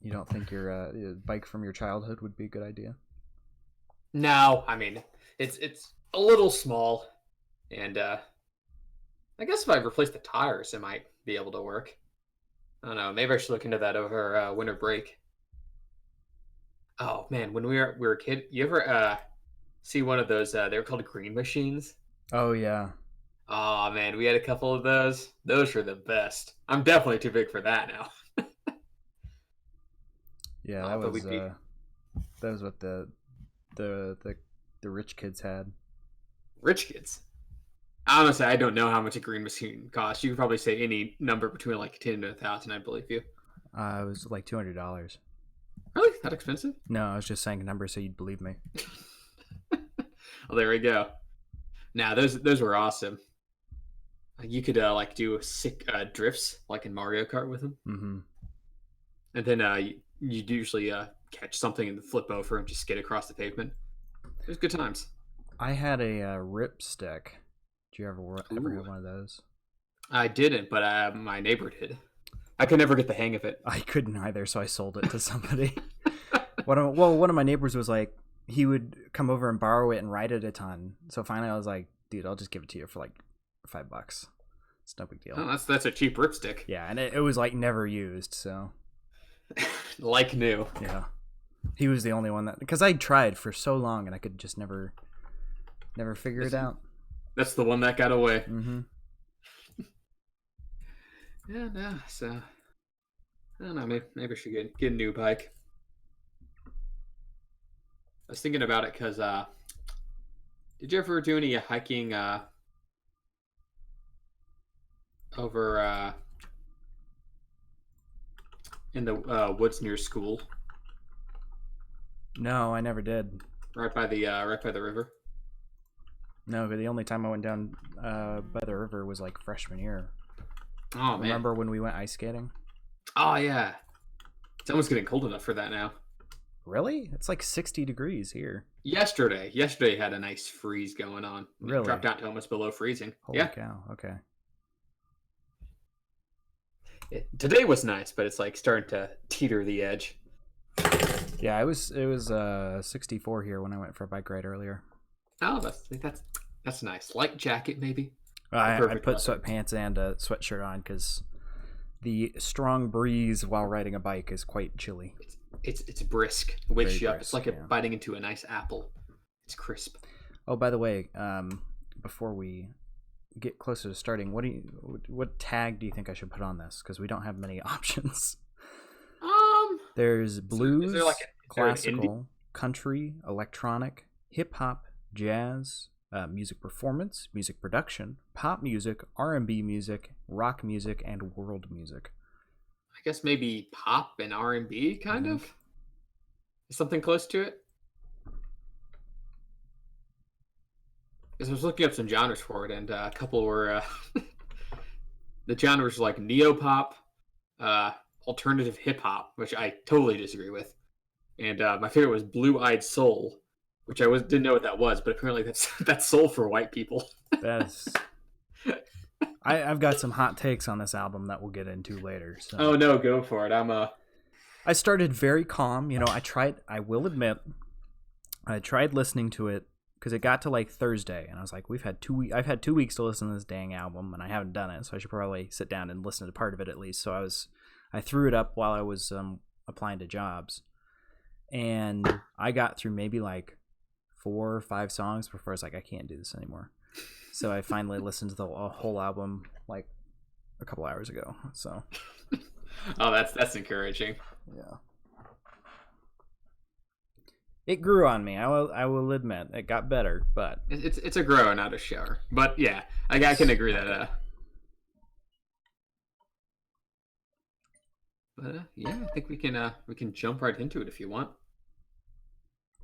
You don't think your bike from your childhood would be a good idea? No, I mean it's a little small, and I guess if I replace the tires, it might be able to work. I don't know. Maybe I should look into that over winter break. Oh man, when we were a kid, you ever see one of those? They were called green machines. Oh yeah, Oh man, we had a couple of those. Those were the best. I'm definitely too big for that now. yeah. But we'd be That was what the the, the rich kids had. rich kids. Honestly, I don't know how much a green machine costs. You could probably say any number between like 10 to 1,000. I believe you. It was like $200. Really? That expensive? No, I was just saying a number so you'd believe me. Well, there we go. Now those were awesome. You could like do sick drifts like in Mario Kart with them, Mm-hmm. and then you'd usually catch something and flip over and just skid across the pavement. It was good times. I had a rip stick. Did you ever Ooh. have one of those? I didn't, but my neighbor did. I could never get the hang of it. I couldn't either, so I sold it to somebody. One of my neighbors was like, he would come over and borrow it and ride it a ton. So finally, I was like, dude, I'll just give it to you for like $5. It's no big deal. Oh, that's a cheap ripstick. Yeah, and it was like never used, so Like new. yeah. He was the only one that, because I tried for so long and I could just never figure it out. That's the one that got away. Mm-hmm. Yeah, no. So I don't know. Maybe I should get a new bike. I was thinking about it because did you ever do any hiking over in the woods near school, No, I never did. right by the river? No, but the only time I went down by the river was like freshman year. Oh man. Remember when we went ice skating? Oh yeah. It's almost getting cold enough for that now. Really? It's like 60 degrees here. Yesterday had a nice freeze going on. It Really? dropped down to almost below freezing. Holy Yeah. cow. Okay. Today was nice, but it's like starting to teeter the edge. Yeah, it was 64 here when I went for a bike ride earlier. Oh, that's nice. Light jacket maybe. I Perfect put weather. sweatpants and a sweatshirt on because the strong breeze while riding a bike is quite chilly. It's brisk. It wakes Very you up. It's brisk, like yeah. biting into a nice apple. It's crisp. Oh, by the way, before we get closer to starting, what tag do you think I should put on this? Because we don't have many options. There's blues, is there an classical, country, electronic, hip hop, jazz, music performance, music production, pop music, R&B music, rock music, and world music. I guess maybe pop and R&B kind Mhm. of? Something close to it? Because I was looking up some genres for it, and a couple were the genres like neo-pop, alternative hip-hop, which I totally disagree with. And my favorite was Blue-Eyed Soul, which didn't know what that was, but apparently that's soul for white people. That's I've got some hot takes on this album that we'll get into later. So Oh no, go for it. I started very calm. I will admit, I tried listening to it because it got to like Thursday, and I was like, I've had 2 weeks to listen to this dang album, and I haven't done it, so I should probably sit down and listen to part of it at least. So I threw it up while I was applying to jobs, and I got through maybe like 4 or 5 songs before I was like, I can't do this anymore. So I finally listened to the whole album like a couple hours ago. So Oh, that's encouraging. yeah. It grew on me. I will admit it got better, but It's a grow, not a shower. But yeah, I can agree that. But yeah, I think we can jump right into it if you want.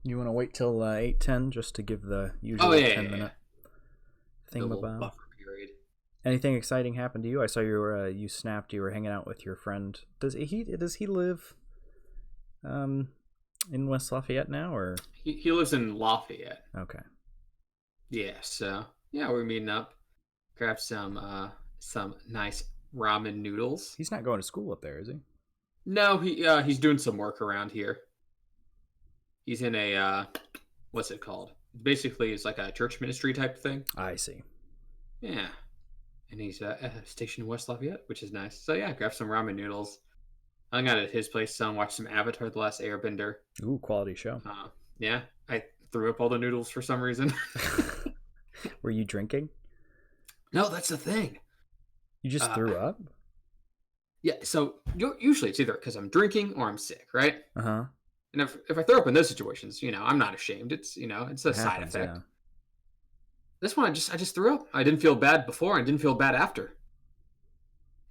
you want to wait till 8:10 just to give the usual Oh yeah, 10-minute The little thingamabob. buffer period. Anything exciting happened to you? I saw you snapped. You were hanging out with your friend. Does he live in West Lafayette now, or He lives in Lafayette. okay? Yeah, so yeah, we're meeting up. Grab some nice ramen noodles. He's not going to school up there, is he? No, he's doing some work around here. He's in a what's it called? Basically, it's like a church ministry type thing. I see. Yeah, and he's stationed in West Lafayette, which is nice. So yeah, grab some ramen noodles. I hung out at his place, son. Watched some Avatar: The Last Airbender. Ooh, quality show. Yeah, I threw up all the noodles for some reason. Were you drinking? No, that's the thing. You just threw up? Yeah, so usually it's either because I'm drinking or I'm sick, right? Uh-huh. And if I throw up in those situations, I'm not ashamed. It's it's a side effect. Yeah. This one, I just threw up. I didn't feel bad before. I didn't feel bad after.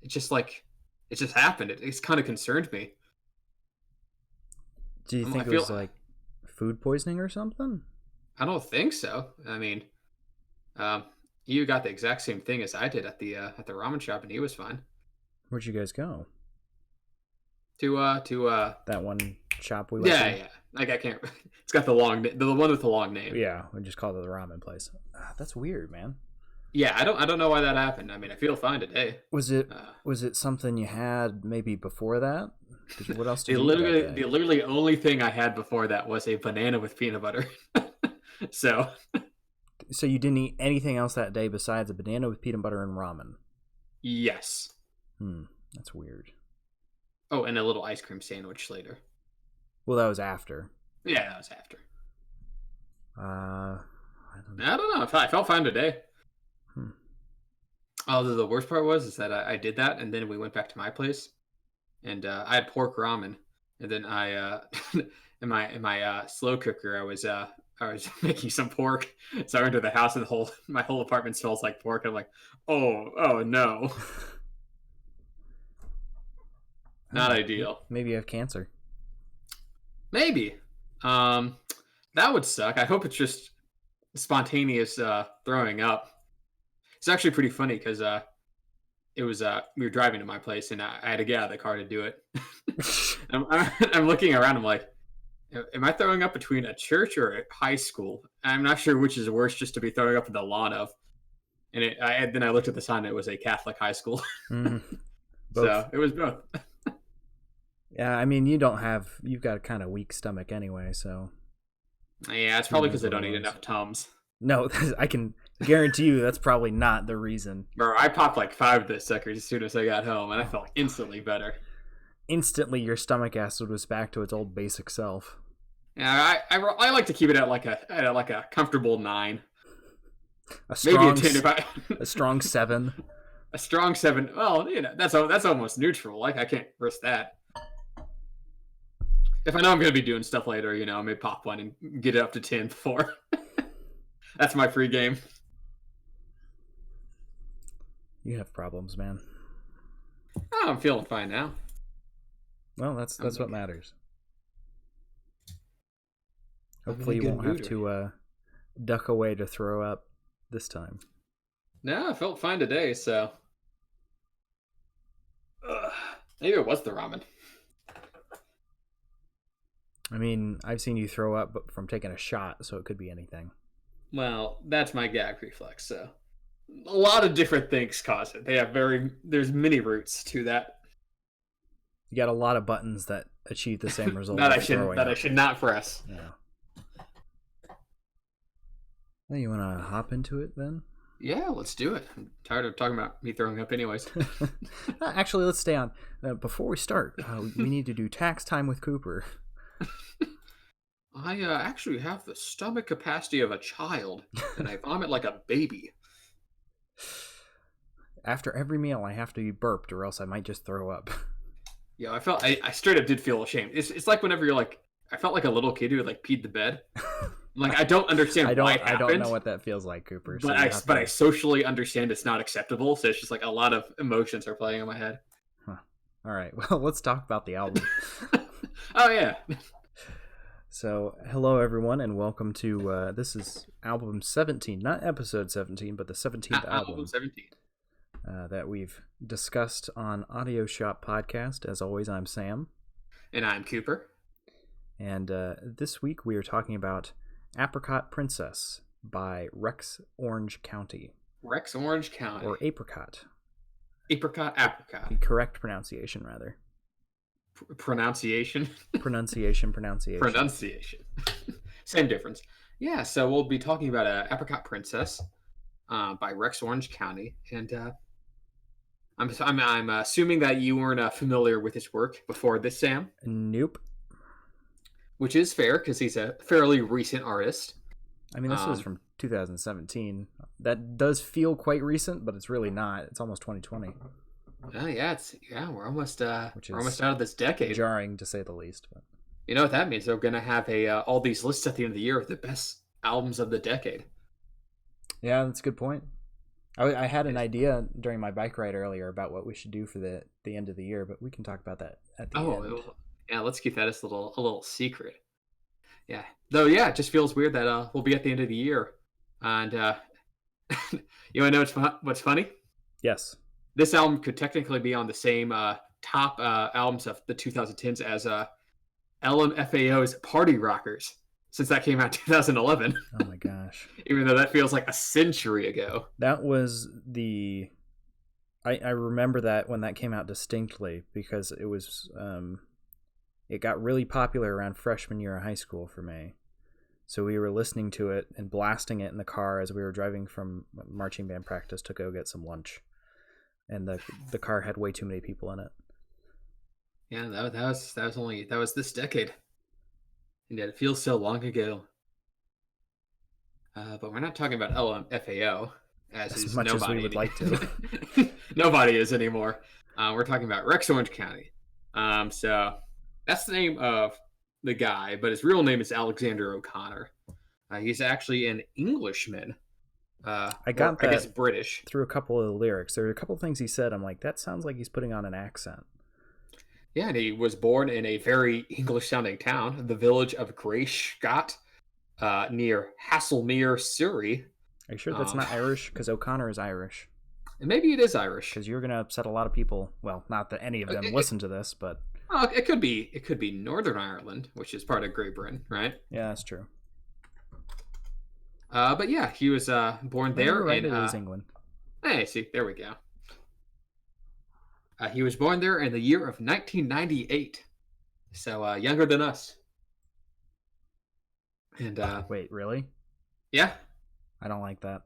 It's just like it just happened. It's kind of concerned me. Do you think it was like food poisoning or something? I don't think so. I mean, you got the exact same thing as I did at the ramen shop, and he was fine. Where'd you guys go? To that one shop we went to? Yeah. Like I can't. It's got the one with the long name. Yeah, we just called it the ramen place. That's weird, man. Yeah, I don't know why that happened. I mean, I feel fine today. Was it something you had maybe before that? What else did the literally only thing I had before that was a banana with peanut butter. So you didn't eat anything else that day besides a banana with peanut butter and ramen? Yes. That's weird. Oh, and a little ice cream sandwich later. Well, that was after. Yeah, that was after. I don't know. I felt fine today. Oh, the worst part is that I did that, and then we went back to my place, and I had pork ramen, and then I in my slow cooker I was making some pork, so I went to the house and my whole apartment smells like pork. I'm like, oh no, not ideal. Maybe you have cancer. Maybe, that would suck. I hope it's just spontaneous throwing up. It's actually pretty funny because it was we were driving to my place and I had to get out of the car to do it. I'm looking around. I'm like, am I throwing up between a church or a high school? I'm not sure which is worse, just to be throwing up in the lawn of. And then I looked at the sign. It was a Catholic high school. So it was both. Yeah, I mean, you've got a kind of weak stomach anyway, so. Yeah, it's probably because I don't eat enough Tums. No, I can guarantee you that's probably not the reason. Bro, I popped like 5 of those suckers as soon as I got home, and I felt instantly better. Instantly, your stomach acid was back to its old basic self. Yeah, I like to keep it at like a comfortable 9. Maybe a 10 a strong 7. A strong 7. Well, that's almost neutral. Like I can't risk that. If I know I'm going to be doing stuff later, I may pop one and get it up to 10 before. That's my free game. You have problems, man. Oh, I'm feeling fine now. Well, that's what matters. Hopefully you won't have to duck away to throw up this time. No, I felt fine today, so maybe it was the ramen. I mean, I've seen you throw up but from taking a shot, so it could be anything. Well, that's my gag reflex, so a lot of different things cause it. There's many routes to that. You got a lot of buttons that achieve the same result. I should not press. Yeah. Well, you want to hop into it then? Yeah, let's do it. I'm tired of talking about me throwing up anyways. Actually, let's stay on. Before we start, we need to do tax time with Cooper. I actually have the stomach capacity of a child, and I vomit like a baby. After every meal, I have to be burped, or else I might just throw up. Yeah, I straight up did feel ashamed. It's like whenever you're like, I felt like a little kid who like peed the bed. Like I don't understand why it happened. I don't know what that feels like, Cooper. But I socially understand it's not acceptable. So it's just like a lot of emotions are playing in my head. Huh. All right. Well, let's talk about the album. Oh yeah. So, hello everyone, and welcome to this is album 17, not episode 17, but the 17th album 17. That we've discussed on Audio Shop Podcast. As always, I'm Sam, and I'm Cooper. And this week we are talking about Apricot Princess by Rex Orange County. Rex Orange County, or Apricot. Apricot. The correct pronunciation, rather. Pronunciation. Pronunciation. Pronunciation. Same difference. Yeah, so we'll be talking about Apricot Princess by Rex Orange County. And I'm assuming that you weren't familiar with his work before this, Sam, Nope. which is fair because he's a fairly recent artist. I mean, this was from 2017. That does feel quite recent, but it's really not. It's almost 2020. We're almost almost out of this decade. Jarring to say the least. But you know what that means? They're gonna have all these lists at the end of the year of the best albums of the decade. yeah, that's a good point. I had an idea during my bike ride earlier about what we should do for the end of the year, but we can talk about that at the end. Yeah, let's keep that as a little secret. Yeah, though, yeah, it just feels weird that we'll be at the end of the year, and you want to know what's funny? Yes. This album could technically be on the same top albums of the 2010s as LMFAO's Party Rockers, since that came out in 2011. Oh my gosh. Even though that feels like a century ago. That was I remember that when that came out distinctly because it was it got really popular around freshman year of high school for me. So we were listening to it and blasting it in the car as we were driving from marching band practice to go get some lunch. And the car had way too many people in it. Yeah, that was this decade. And yet it feels so long ago. But we're not talking about LMFAO as much nobody as we would like to. Nobody is anymore. We're talking about Rex Orange County. So that's the name of the guy, but his real name is Alexander O'Connor. He's actually an Englishman. I guess British. Through a couple of the lyrics. There are a couple of things he said. I'm like, that sounds like he's putting on an accent. Yeah, and he was born in a very English-sounding town, the village of Greyscott, near Haslemere, Surrey. Are you sure that's not Irish? Because O'Connor is Irish. And maybe it is Irish. Because you're going to upset a lot of people. Well, not that any of them listen to this, but... it could be Northern Ireland, which is part of Great Britain, right? Yeah, that's true. But yeah, he was born there. Right, it is England. Hey, see, there we go. He was born there in the year of 1998, so younger than us. And wait, really? Yeah. I don't like that.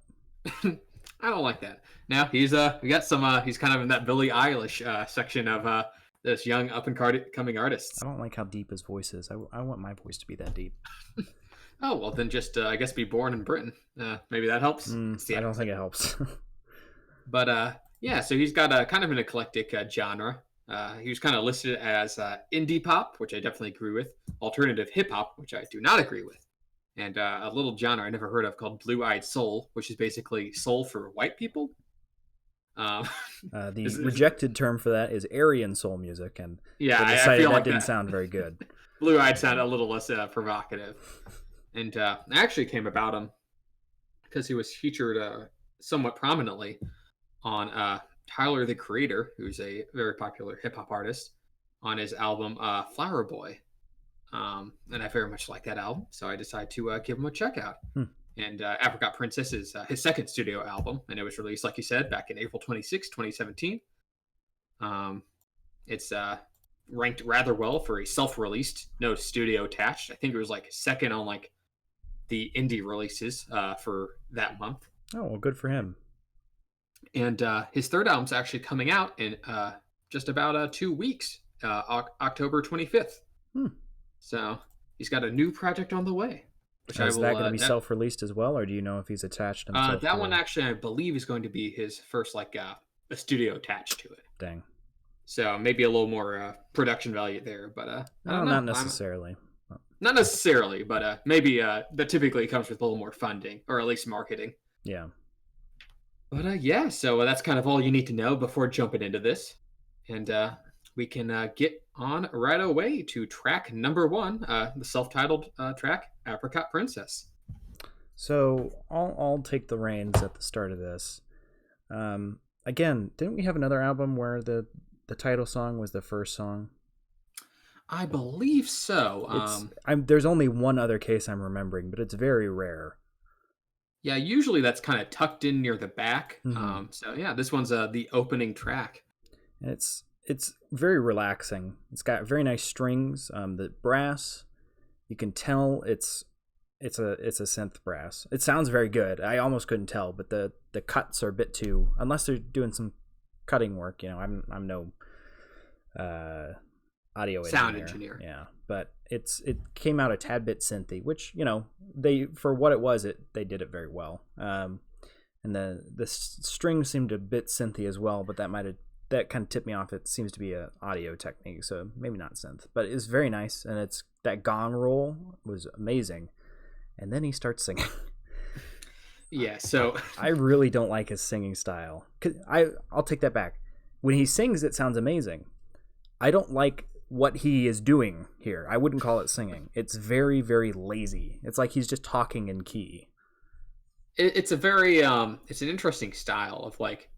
I don't like that. Now he's we got some. He's kind of in that Billie Eilish section of this young up and coming artists. I don't like how deep his voice is. I want my voice to be that deep. Oh, well, then just, I guess, be born in Britain. Maybe that helps. I don't think it helps. But, yeah, so he's got kind of an eclectic genre. He was kind of listed as indie pop, which I definitely agree with, alternative hip-hop, which I do not agree with, and a little genre I never heard of called blue-eyed soul, which is basically soul for white people. The rejected term for that is Aryan soul music, and yeah, I feel like that didn't sound very good. Blue-eyed sounded a little less provocative. And I actually came about him because he was featured somewhat prominently on Tyler, the Creator, who's a very popular hip-hop artist, on his album Flower Boy. And I very much like that album, so I decided to give him a check out. And Apricot Princess is his second studio album, and it was released, like you said, back in April 26, 2017. It's ranked rather well for a self-released, no studio attached. I think it was like second on like the indie releases for that month. Oh, well, good for him. And his third album's actually coming out in just about 2 weeks, October 25th. So he's got a new project on the way. Which is that going to be self-released as well, or do you know if he's attached himself? That one actually, I believe, is going to be his first like a studio attached to it. Dang. So maybe a little more production value there, but not necessarily. Not necessarily, but maybe that typically comes with a little more funding, or at least marketing. Yeah. But yeah, so that's kind of all you need to know before jumping into this. And we can get on right away to track number 1, the self-titled track, Apricot Princess. So I'll take the reins at the start of this. Again, didn't we have another album where the title song was the first song? I believe so. There's only one other case I'm remembering, but it's very rare. Yeah, usually that's kind of tucked in near the back. So yeah, this one's the opening track. It's it's very relaxing. It's got very nice strings. The brass, you can tell it's a synth brass. It sounds very good. I almost couldn't tell, but the cuts are a bit too, unless they're doing some cutting work. I'm no audio sound engineer. Yeah, but it came out a tad bit synthy, which they, for what it was, they did it very well. And the strings seemed a bit synthy as well, but that kind of tipped me off. It seems to be a audio technique, so maybe not synth, but it's very nice. And it's that gong roll was amazing. And then he starts singing. Yeah, so I really don't like his singing style. I'll take that back. When he sings, it sounds amazing. I don't like what he is doing here. I wouldn't call it singing. It's very, very lazy. It's like he's just talking in key. It's a very it's an interesting style of like,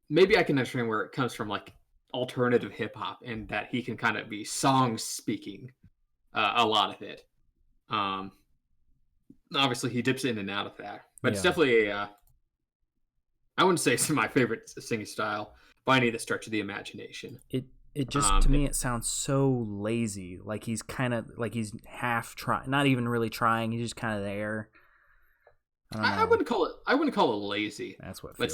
maybe I can understand where it comes from, like alternative hip hop, and that he can kind of be song speaking a lot of it. Obviously he dips in and out of that, but it's definitely I wouldn't say it's my favorite singing style by any of the stretch of the imagination. It just, to me, it sounds so lazy. Like he's kind of, like he's half trying, not even really trying. He's just kind of there. I wouldn't call it lazy. That's what. But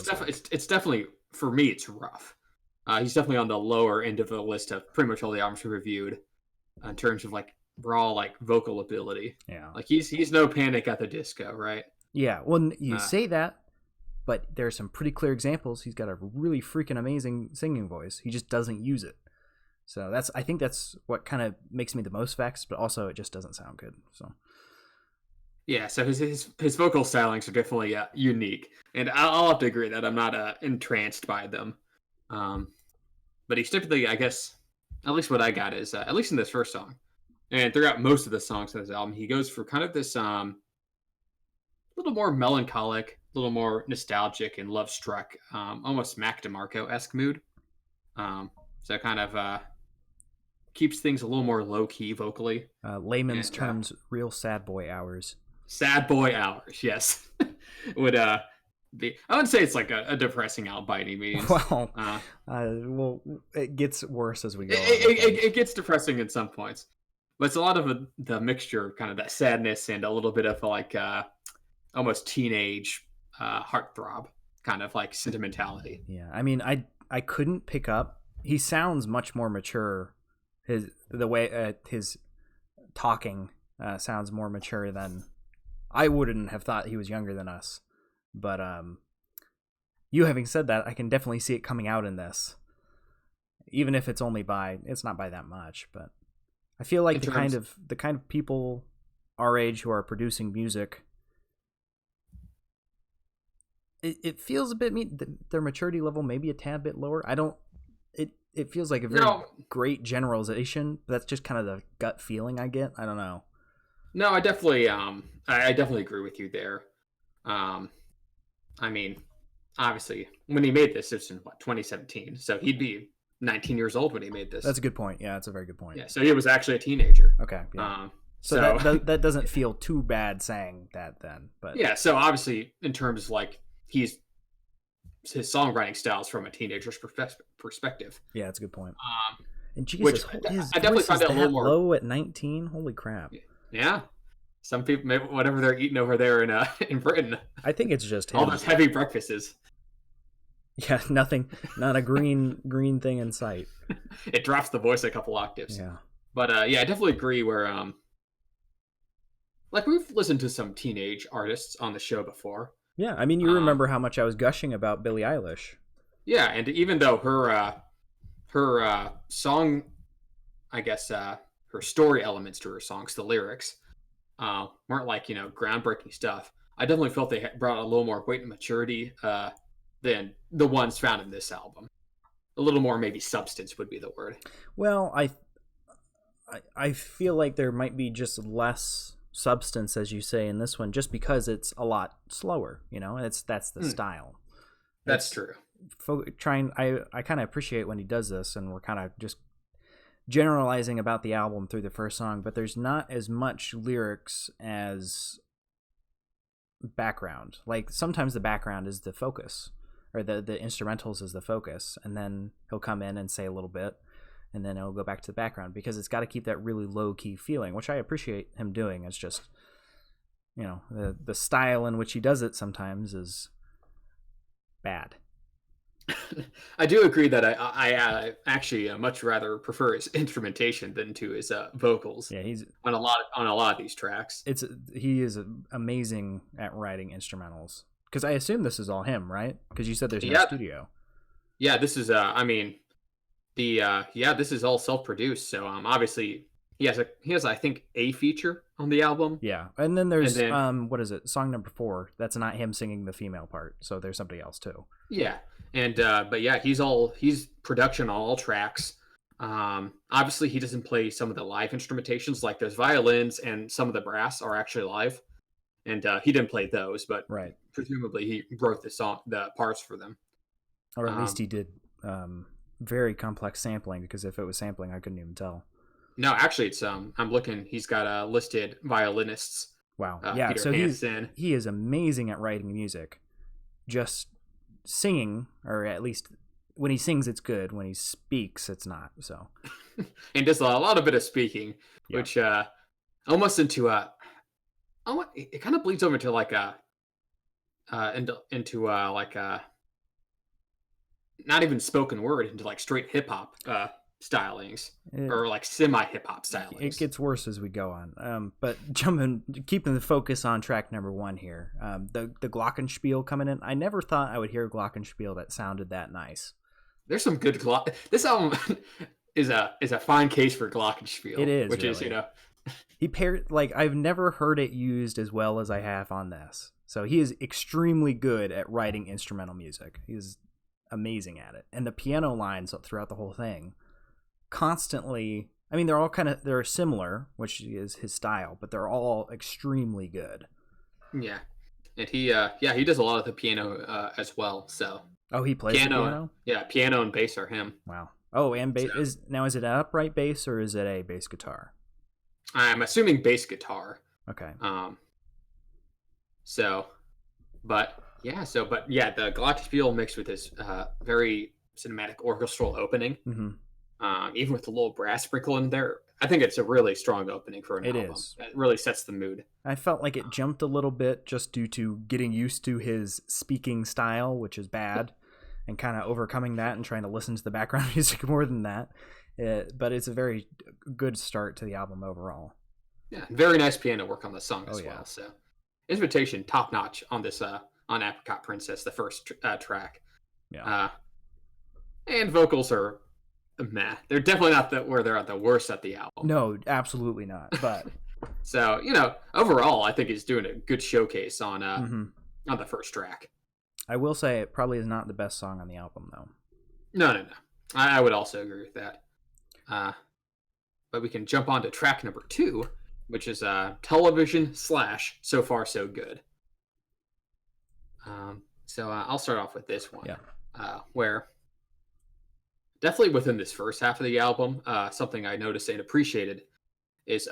it's definitely, for me, it's rough. He's definitely on the lower end of the list of pretty much all the albums we reviewed in terms of like raw like vocal ability. Yeah. Like he's no Panic at the Disco, right? Yeah. Well, you say that, but there's some pretty clear examples. He's got a really freaking amazing singing voice. He just doesn't use it. So I think that's what kind of makes me the most vexed, but also it just doesn't sound good. So yeah, so his vocal stylings are definitely unique, and I'll have to agree that I'm not entranced by them. But he's typically, I guess, at least what I got is at least in this first song, and throughout most of the songs on this album, he goes for kind of this little more melancholic, a little more nostalgic and love struck, almost Mac DeMarco-esque mood. So kind of keeps things a little more low key vocally. Layman's terms, real sad boy hours. Sad boy hours, yes. Would be. I wouldn't say it's like a depressing album by any means. Well, well, it gets worse as we go. It gets depressing at some points, but it's a lot of the mixture of kind of that sadness and a little bit of like almost teenage heartthrob kind of like sentimentality. Yeah, I mean, I couldn't pick up. He sounds much more mature. The way his talking sounds more mature than I wouldn't have thought he was younger than us. But you having said that, I can definitely see it coming out in this, even if it's not by that much. But I feel like the kind of people our age who are producing music, it feels a bit their maturity level maybe a tad bit lower. It feels like a very great generalization, but that's just kind of the gut feeling I get. I don't know. No, I definitely agree with you there. I mean, obviously, when he made this, it's in 2017, so he'd be 19 years old when he made this. That's a good point. Yeah, that's a very good point. Yeah, so he was actually a teenager. Okay. Yeah. So that doesn't feel too bad saying that then, but yeah. So obviously, in terms of like his songwriting styles from a teenager's perspective. Yeah, that's a good point. And Jesus, his I definitely find that a little more low at 19. Holy crap! Yeah, some people, maybe whatever they're eating over there in Britain. I think it's just him. All those heavy breakfasts. Yeah, nothing, not a green thing in sight. It drops the voice a couple octaves. Yeah, but yeah, I definitely agree. Where like we've listened to some teenage artists on the show before. Yeah, I mean, you remember how much I was gushing about Billie Eilish. Yeah, and even though her song, I guess her story elements to her songs, the lyrics, weren't like groundbreaking stuff. I definitely felt they brought a little more weight and maturity than the ones found in this album. A little more maybe substance would be the word. Well, I feel like there might be just less substance, as you say, in this one, just because it's a lot slower, and that's the style. That's true. I kind of appreciate when he does this, and we're kind of just generalizing about the album through the first song, but there's not as much lyrics as background. Like sometimes the background is the focus. or the instrumentals as the focus, and then he'll come in and say a little bit, and then it'll go back to the background, because it's got to keep that really low key feeling, which I appreciate him doing. It's just, you know, the style in which he does it sometimes is bad. I do agree that I actually much rather prefer his instrumentation than to his vocals. Yeah, he's on a lot of these tracks. He is amazing at writing instrumentals. Because I assume this is all him, right? Because you said there's no studio. Yeah, this is this is all self-produced. So obviously he has I think a feature on the album. Yeah, and then there's what is it? Song number 4. That's not him singing the female part. So there's somebody else too. Yeah. And but yeah, he's production on all tracks. Obviously he doesn't play some of the live instrumentations, like those violins and some of the brass are actually live. And he didn't play those, but right. Presumably he wrote the parts for them. Or at least he did very complex sampling, because if it was sampling, I couldn't even tell. No, actually it's I'm looking, he's got listed violinists. Wow. Yeah, Peter so Hansen. he is amazing at writing music. Just singing, or at least when he sings it's good, when he speaks it's not. So and does a lot of speaking, which almost into it kind of bleeds over to like into not even spoken word, into like straight hip-hop stylings, or like semi hip-hop stylings. It gets worse as we go on. But keeping the focus on track number 1 here, the glockenspiel coming in. I never thought I would hear a glockenspiel that sounded that nice. There's some good this album is a fine case for glockenspiel. It is, which really. is, you know, he paired, like, I've never heard it used as well as I have on this. So he is extremely good at writing instrumental music. He's amazing at it. And the piano lines throughout the whole thing constantly, I mean, they're similar, which is his style, but they're all extremely good. Yeah. And he does a lot of the piano as well. So he plays the piano? Yeah, piano and bass are him. Wow. Oh, and bass. Is it an upright bass or is it a bass guitar? I'm assuming bass guitar. Okay. But the glockenspiel mixed with this very cinematic orchestral opening, even with the little brass sprinkle in there, I think it's a really strong opening for an album. It is. It really sets the mood. I felt like it jumped a little bit just due to getting used to his speaking style, which is bad, and kind of overcoming that and trying to listen to the background music more than that. But it's a very good start to the album overall. Yeah, very nice piano work on the song as well. So, instrumentation top notch on this on Apricot Princess, the first track. Yeah. And vocals are meh. They're definitely not where they're at the worst at the album. No, absolutely not. But so, you know, overall, I think he's doing a good showcase on the first track. I will say it probably is not the best song on the album, though. No. I would also agree with that. But we can jump on to track number 2, which is Television / So Far So Good. So I'll start off with this one. Yeah. Where definitely within this first half of the album, something I noticed and appreciated is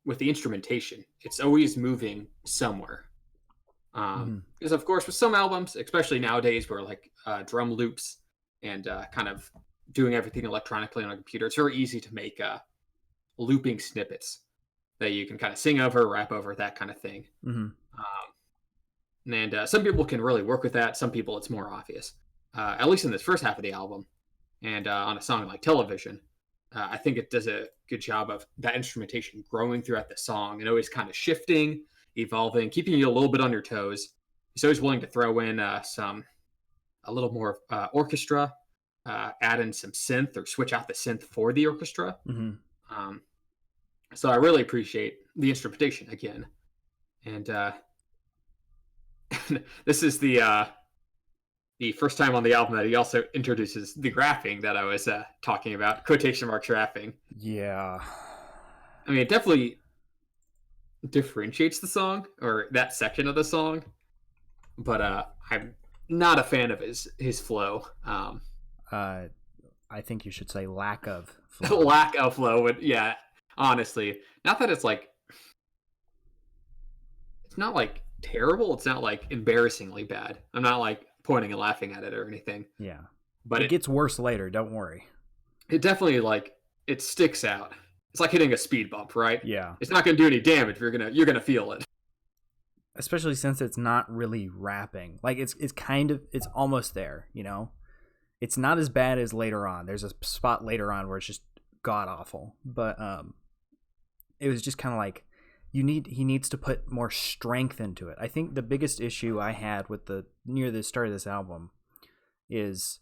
with the instrumentation. It's always moving somewhere. Because of course with some albums, especially nowadays, where like drum loops and kind of doing everything electronically on a computer, it's very easy to make looping snippets that you can kind of sing over, rap over, that kind of thing. And some people can really work with that. Some people it's more obvious. At least in this first half of the album, and on a song like Television, I think it does a good job of that instrumentation growing throughout the song and always kind of shifting, evolving, keeping you a little bit on your toes. He's always willing to throw in a little more orchestra, add in some synth or switch out the synth for the orchestra. So I really appreciate the instrumentation again. And this is the first time on the album that he also introduces the graphing that I was talking about, quotation mark graphing. Yeah. I mean, it definitely differentiates the song, or that section of the song, but I'm not a fan of his flow. I think you should say lack of flow. Lack of flow, but yeah, honestly. Not that it's like... It's not like terrible, it's not like embarrassingly bad. I'm not like pointing and laughing at it or anything. Yeah. But it gets worse later, don't worry. It definitely, like, it sticks out. It's like hitting a speed bump, right? Yeah. It's not going to do any damage. You're gonna feel it. Especially since it's not really rapping. Like, it's almost there, you know? It's not as bad as later on. There's a spot later on where it's just god awful. But it was just kind of like he needs to put more strength into it. I think the biggest issue I had with near the start of this album is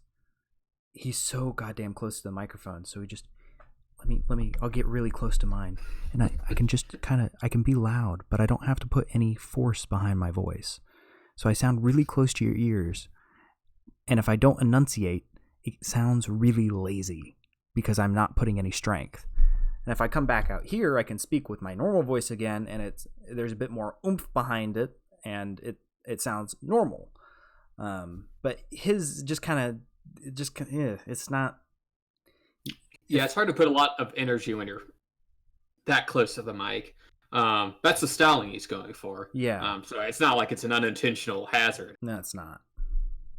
he's so goddamn close to the microphone. So he just I'll get really close to mine, and I can just I can be loud, but I don't have to put any force behind my voice. So I sound really close to your ears, and if I don't enunciate, it sounds really lazy because I'm not putting any strength. And if I come back out here, I can speak with my normal voice again, and there's a bit more oomph behind it, and it sounds normal. But his it's not. Yeah, it's hard to put a lot of energy when you're that close to the mic. That's the styling he's going for. Yeah. So it's not like it's an unintentional hazard. No, it's not.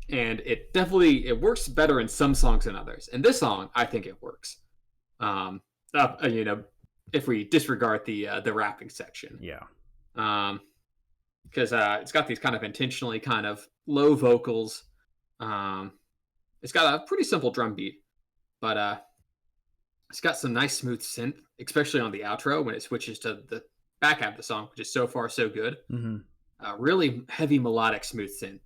And it works better in some songs than others. In this song, I think it works. If we disregard the rapping section. Yeah. Because it's got these kind of intentionally kind of low vocals. It's got a pretty simple drum beat, but it's got some nice smooth synth, especially on the outro when it switches to the back half of the song, which is so far so good. Mm-hmm. Really heavy melodic smooth synth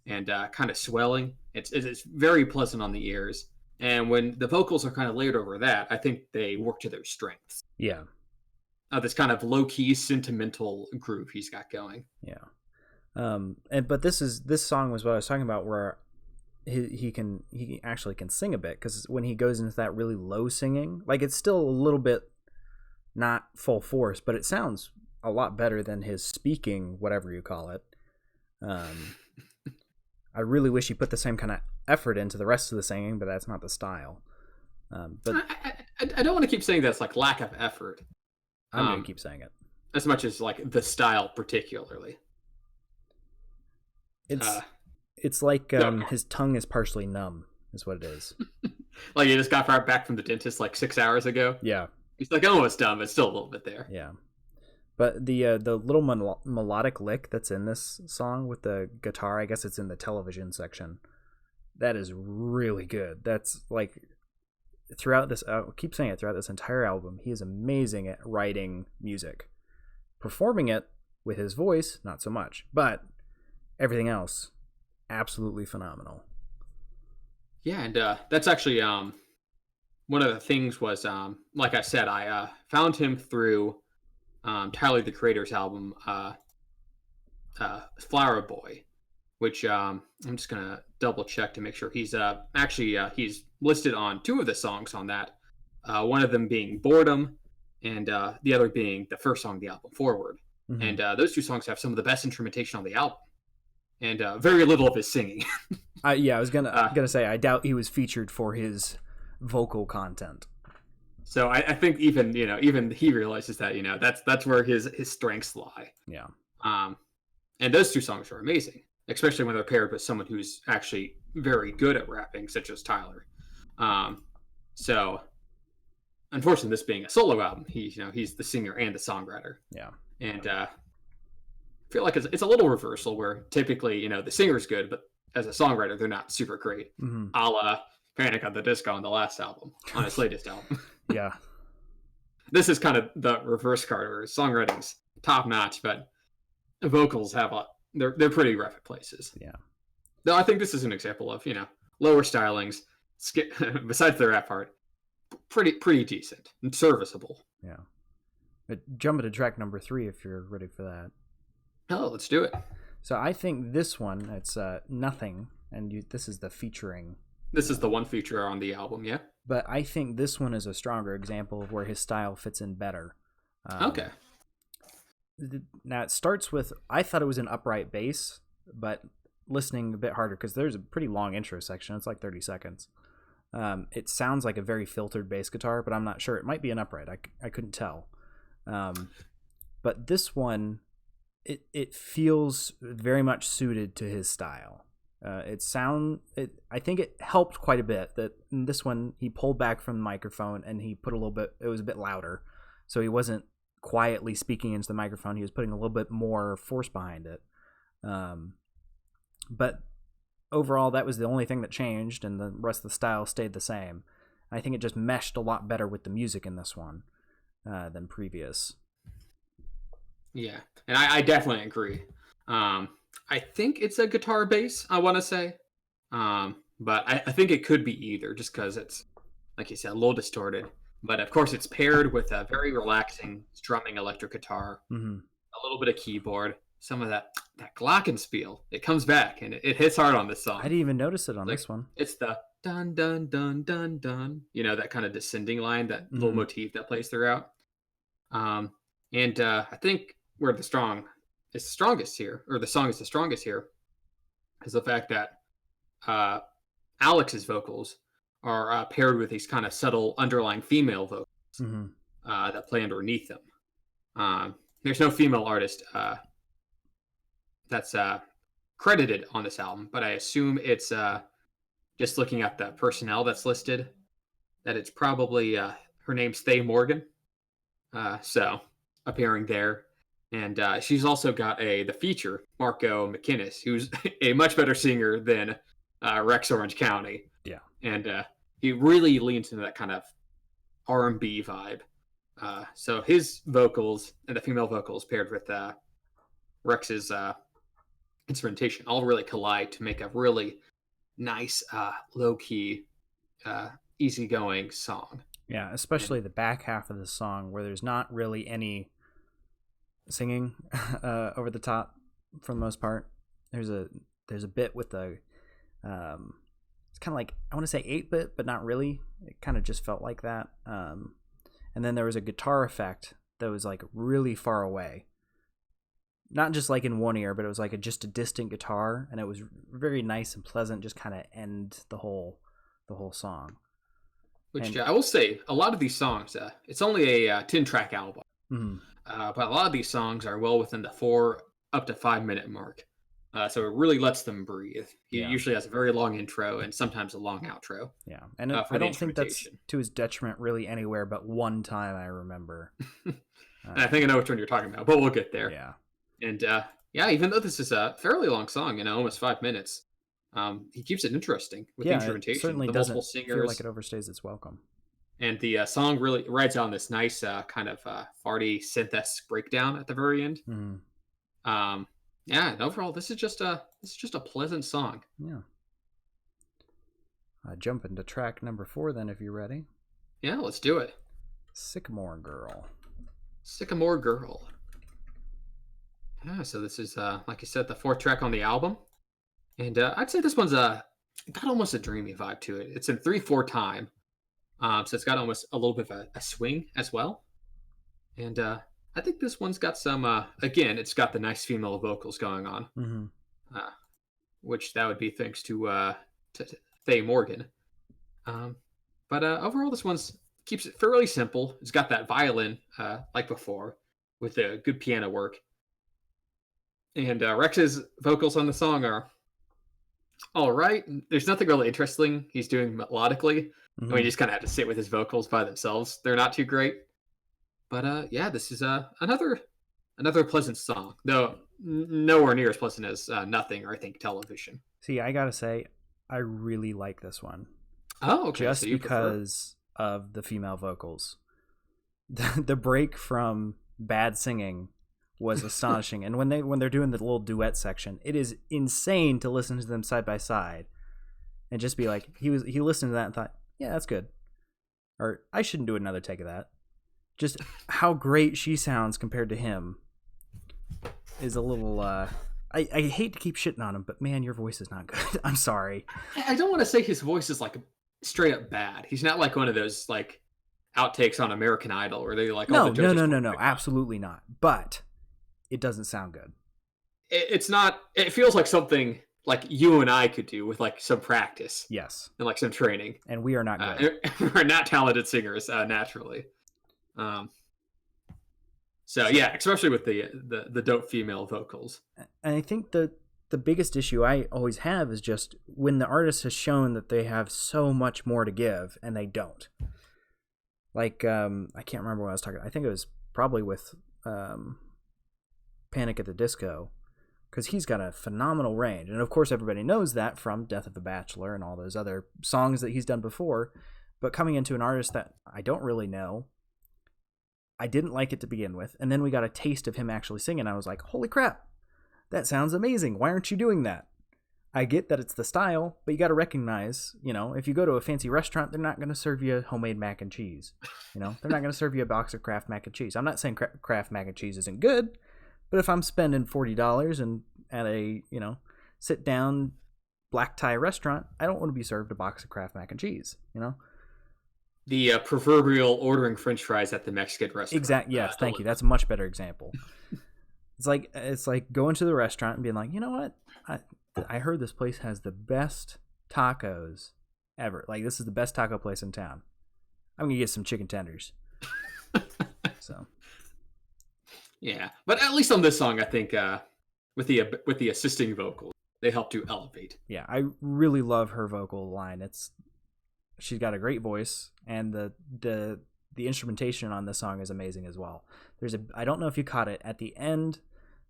and kind of swelling. It's very pleasant on the ears. And when the vocals are kind of layered over that, I think they work to their strengths. Yeah. This kind of low-key sentimental groove he's got going. Yeah. But this song was what I was talking about, where he actually can sing a bit, because when he goes into that really low singing, like, it's still a little bit not full force, but it sounds a lot better than his speaking, whatever you call it. I really wish he put the same kind of effort into the rest of the singing, but that's not the style. But I don't want to keep saying that's like lack of effort. I'm gonna keep saying it as much as like the style particularly. It's like his tongue is partially numb, is what it is. Like he just got back from the dentist like 6 hours ago. Yeah. He's like, oh, it's done, but it's still a little bit there. Yeah. But the little melodic lick that's in this song with the guitar, I guess it's in the television section, that is really good. That's like throughout this, I'll keep saying it, throughout this entire album, he is amazing at writing music. Performing it with his voice, not so much. But everything else, absolutely phenomenal. Yeah, and that's actually one of the things was, like I said, I found him through Tyler the Creator's album, Flower Boy, which I'm just gonna double check to make sure he's he's listed on 2 of the songs on that. One of them being Boredom, and the other being the first song of the album, Forward. Mm-hmm. And those 2 songs have some of the best instrumentation on the album, and very little of his singing. I was gonna say I doubt he was featured for his vocal content. So I think even he realizes that that's where his strengths lie. Yeah. And those 2 songs are amazing, especially when they're paired with someone who's actually very good at rapping, such as Tyler. So unfortunately, this being a solo album, he's the singer and the songwriter. Yeah. And I feel like it's a little reversal where typically the singer's good, but as a songwriter, they're not super great. Mm-hmm. A la Panic at the Disco on the last album, on his latest album. Yeah. This is kind of the reverse card where songwriting's top notch, but the vocals have they're pretty rough at places. Yeah. Though I think this is an example of, lower stylings, besides the rap part, pretty decent and serviceable. Yeah. But jump into track number 3 if you're ready for that. Oh, let's do it. So I think this one, it's Nothing, and this is the featuring. This is the one feature on the album, yeah? But I think this one is a stronger example of where his style fits in better. Okay. Now, it starts with, I thought it was an upright bass, but listening a bit harder, because there's a pretty long intro section. It's like 30 seconds. It sounds like a very filtered bass guitar, but I'm not sure. It might be an upright. I couldn't tell. But this one, it feels very much suited to his style. I think it helped quite a bit that in this one he pulled back from the microphone and he put it was a bit louder, so he wasn't quietly speaking into the microphone. He was putting a little bit more force behind it. But overall, that was the only thing that changed, and the rest of the style stayed the same. I think it just meshed a lot better with the music in this one than previous. Yeah, and I definitely agree. I think it's a guitar bass, I want to say. But I think it could be either, just because it's, like you said, a little distorted. But of course, it's paired with a very relaxing strumming electric guitar, a little bit of keyboard, some of that glockenspiel. It comes back, and it hits hard on this song. I didn't even notice it on this one. It's the dun dun dun dun dun. You know, that kind of descending line, that little motif that plays throughout. And I think where the song is the strongest here, is the fact that Alex's vocals are paired with these kind of subtle underlying female vocals that play underneath them. There's no female artist that's credited on this album, but I assume it's just looking at the personnel that's listed, that it's probably her name's Faye Morgan, so appearing there. And she's also got the feature, Marco McKinnis, who's a much better singer than Rex Orange County. Yeah. And he really leans into that kind of R&B vibe. So his vocals and the female vocals paired with Rex's instrumentation all really collide to make a really nice, low-key, easygoing song. Yeah, especially the back half of the song where there's not really any singing over the top for the most part. There's a bit with the it's kind of like, I want to say 8-bit, but not really. It kind of just felt like that. And then there was a guitar effect that was like really far away, not just like in one ear, but it was like just a distant guitar, and it was very nice and pleasant, just kind of end the whole song. Which I will say, a lot of these songs, it's only a 10-track album, but a lot of these songs are well within the 4 up to 5 minute mark. So it really lets them breathe. He usually has a very long intro and sometimes a long outro. Yeah, and I don't think that's to his detriment really anywhere, but one time I remember. And I think I know which one you're talking about, but we'll get there. Yeah. And even though this is a fairly long song, almost 5 minutes, he keeps it interesting with the instrumentation. It certainly the doesn't multiple singers, feel like it overstays its welcome. And the song really rides on this nice kind of farty synth-esque breakdown at the very end. And overall, this is just a pleasant song. Yeah. Jump into track number 4 then, if you're ready. Yeah, let's do it. Sycamore Girl. Sycamore Girl. Yeah, so this is, like you said, the 4th track on the album. And I'd say this one's got almost a dreamy vibe to it. It's in 3/4 time. So it's got almost a little bit of a swing as well. And I think this one's got some, again, it's got the nice female vocals going on. Which that would be thanks to Faye Morgan. But overall, this one's keeps it fairly simple. It's got that violin, like before, with the good piano work. And Rex's vocals on the song are all right. There's nothing really interesting he's doing melodically. I mean, you just kind of have to sit with his vocals by themselves. They're not too great. But this is another pleasant song, though nowhere near as pleasant as Nothing or I think Television. See, I gotta say, I really like this one. Oh, okay. Just because of the female vocals. The break from bad singing was astonishing, and when they're doing the little duet section, it is insane to listen to them side by side, and just be like, he listened to that and thought, yeah, that's good, or I shouldn't do another take of that. Just how great she sounds compared to him is a little. I hate to keep shitting on him, but man, your voice is not good. I'm sorry. I don't want to say his voice is like straight up bad. He's not like one of those like outtakes on American Idol where they like no, absolutely not. But it doesn't sound good. It's not. It feels like something like you and I could do with like some practice. Yes, and like some training. And we are not good. We're not talented singers naturally. So yeah, especially with the dope female vocals. And I think the the biggest issue I always have is just when the artist has shown that they have so much more to give and they don't. Like, I can't remember what I was talking. I think it was probably with Panic at the Disco, because he's got a phenomenal range. And of course, everybody knows that from Death of a Bachelor and all those other songs that he's done before. But coming into an artist that I don't really know, I didn't like it to begin with. And then we got a taste of him actually singing. I was like, holy crap, that sounds amazing. Why aren't you doing that? I get that it's the style, but you got to recognize, if you go to a fancy restaurant, they're not going to serve you homemade mac and cheese. They're not going to serve you a box of Kraft mac and cheese. I'm not saying Kraft mac and cheese isn't good, but if I'm spending $40 and at a, sit down black tie restaurant, I don't want to be served a box of Kraft mac and cheese, The proverbial ordering French fries at the Mexican restaurant. Exactly. Yes, thank you. That's a much better example. It's like going to the restaurant and being like, you know what? I heard this place has the best tacos ever. Like, this is the best taco place in town. I'm gonna get some chicken tenders. So, yeah, but at least on this song, I think with the assisting vocals, they help to elevate. Yeah, I really love her vocal line. She's got a great voice, and the instrumentation on this song is amazing as well. I don't know if you caught it at the end.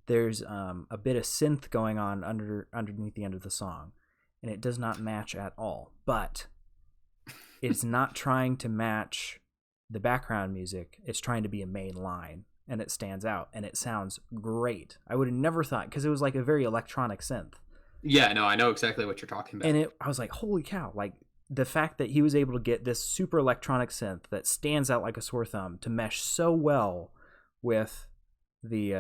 There's a bit of synth going on underneath the end of the song, and it does not match at all. But it's not trying to match the background music. It's trying to be a main line, and it stands out, and it sounds great. I would have never thought, because it was like a very electronic synth. Yeah, no, I know exactly what you're talking about. And I was like, holy cow, like the fact that he was able to get this super electronic synth that stands out like a sore thumb to mesh so well with the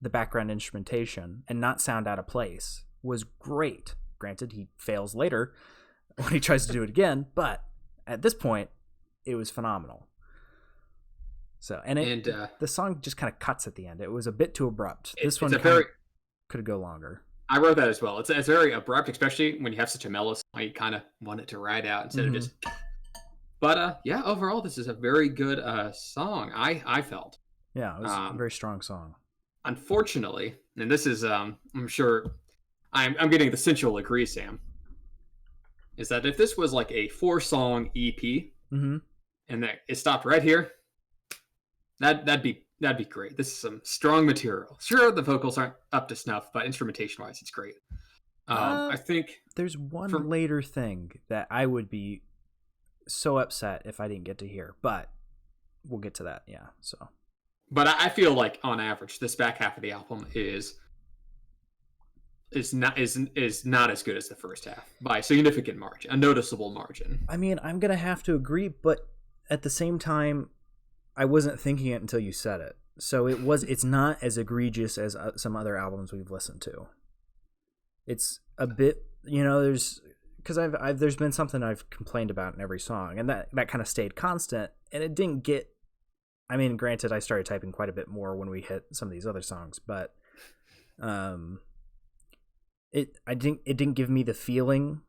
background instrumentation and not sound out of place was great. Granted, he fails later when he tries to do it again, but at this point, it was phenomenal. So, the song just kind of cuts at the end. It was a bit too abrupt. This one could go longer. I wrote that as well. It's very abrupt, especially when you have such a mellow song. You kind of want it to ride out instead of just... But, yeah, overall, this is a very good song, I felt. Yeah, it was a very strong song. Unfortunately, and this is, I'm sure, I'm getting the sensual agree, Sam, is that if this was like a 4-song EP, and that it stopped right here, that'd be great. This is some strong material. Sure, the vocals aren't up to snuff, but instrumentation-wise, it's great. I think there's one later thing that I would be so upset if I didn't get to hear, but we'll get to that. Yeah, so. But I feel like, on average, this back half of the album is not as good as the first half by a significant margin, a noticeable margin. I mean, I'm gonna have to agree, but at the same time, I wasn't thinking it until you said it. So it's not as egregious as some other albums we've listened to. It's a bit, there's been something I've complained about in every song, and that kind of stayed constant, and it didn't get. I mean, granted, I started typing quite a bit more when we hit some of these other songs, but it didn't give me the feeling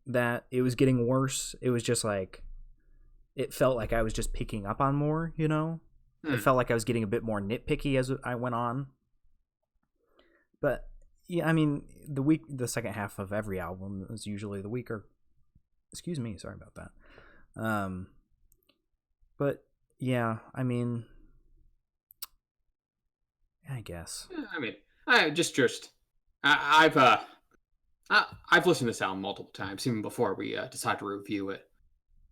that it was getting worse. It was just like, it felt like I was just picking up on more, It felt like I was getting a bit more nitpicky as I went on. But yeah, I mean, the second half of every album is usually the weaker. Excuse me, sorry about that. But yeah, I mean, I guess. I mean, I've listened to this album multiple times, even before we decided to review it.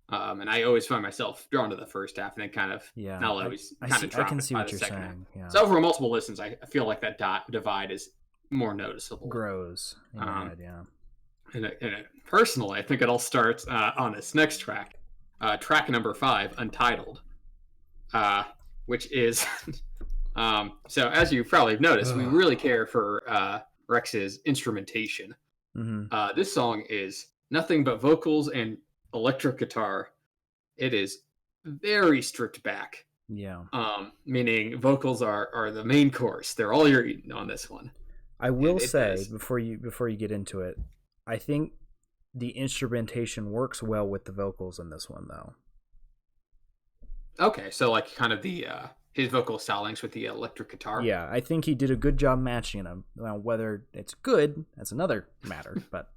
And I always find myself drawn to the first half, and then kind of not always kind of I can see what you're saying. Yeah. So over multiple listens, I feel like that divide is more noticeable. Grows in your head, yeah. And personally, I think it all starts on this next track, track number 5, Untitled. Which is so as you probably have noticed, we really care for Rex's instrumentation. This song is nothing but vocals and electric guitar. It is very stripped back. Yeah. Meaning vocals are the main course. They're all you're eating on this one. I will say before you get into it, I think the instrumentation works well with the vocals in this one, though. Okay, so like kind of the his vocal stylings with the electric guitar. Yeah, I think he did a good job matching them. Well, whether it's good, that's another matter. But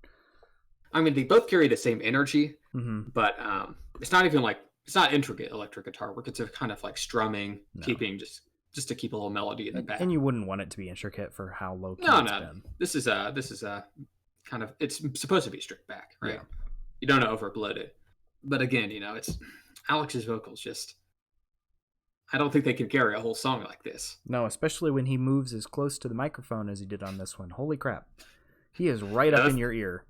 I mean, they both carry the same energy, mm-hmm. but it's not even like it's not intricate electric guitar work. It's a kind of like strumming, keeping just to keep a little melody in the back. And you wouldn't want it to be intricate for how low key it's been. This is kind of it's supposed to be stripped back, right? Yeah. You don't overbloat it, but again, it's Alex's vocals just. I don't think they can carry a whole song like this. No, especially when he moves as close to the microphone as he did on this one. Holy crap. He is right up in your ear.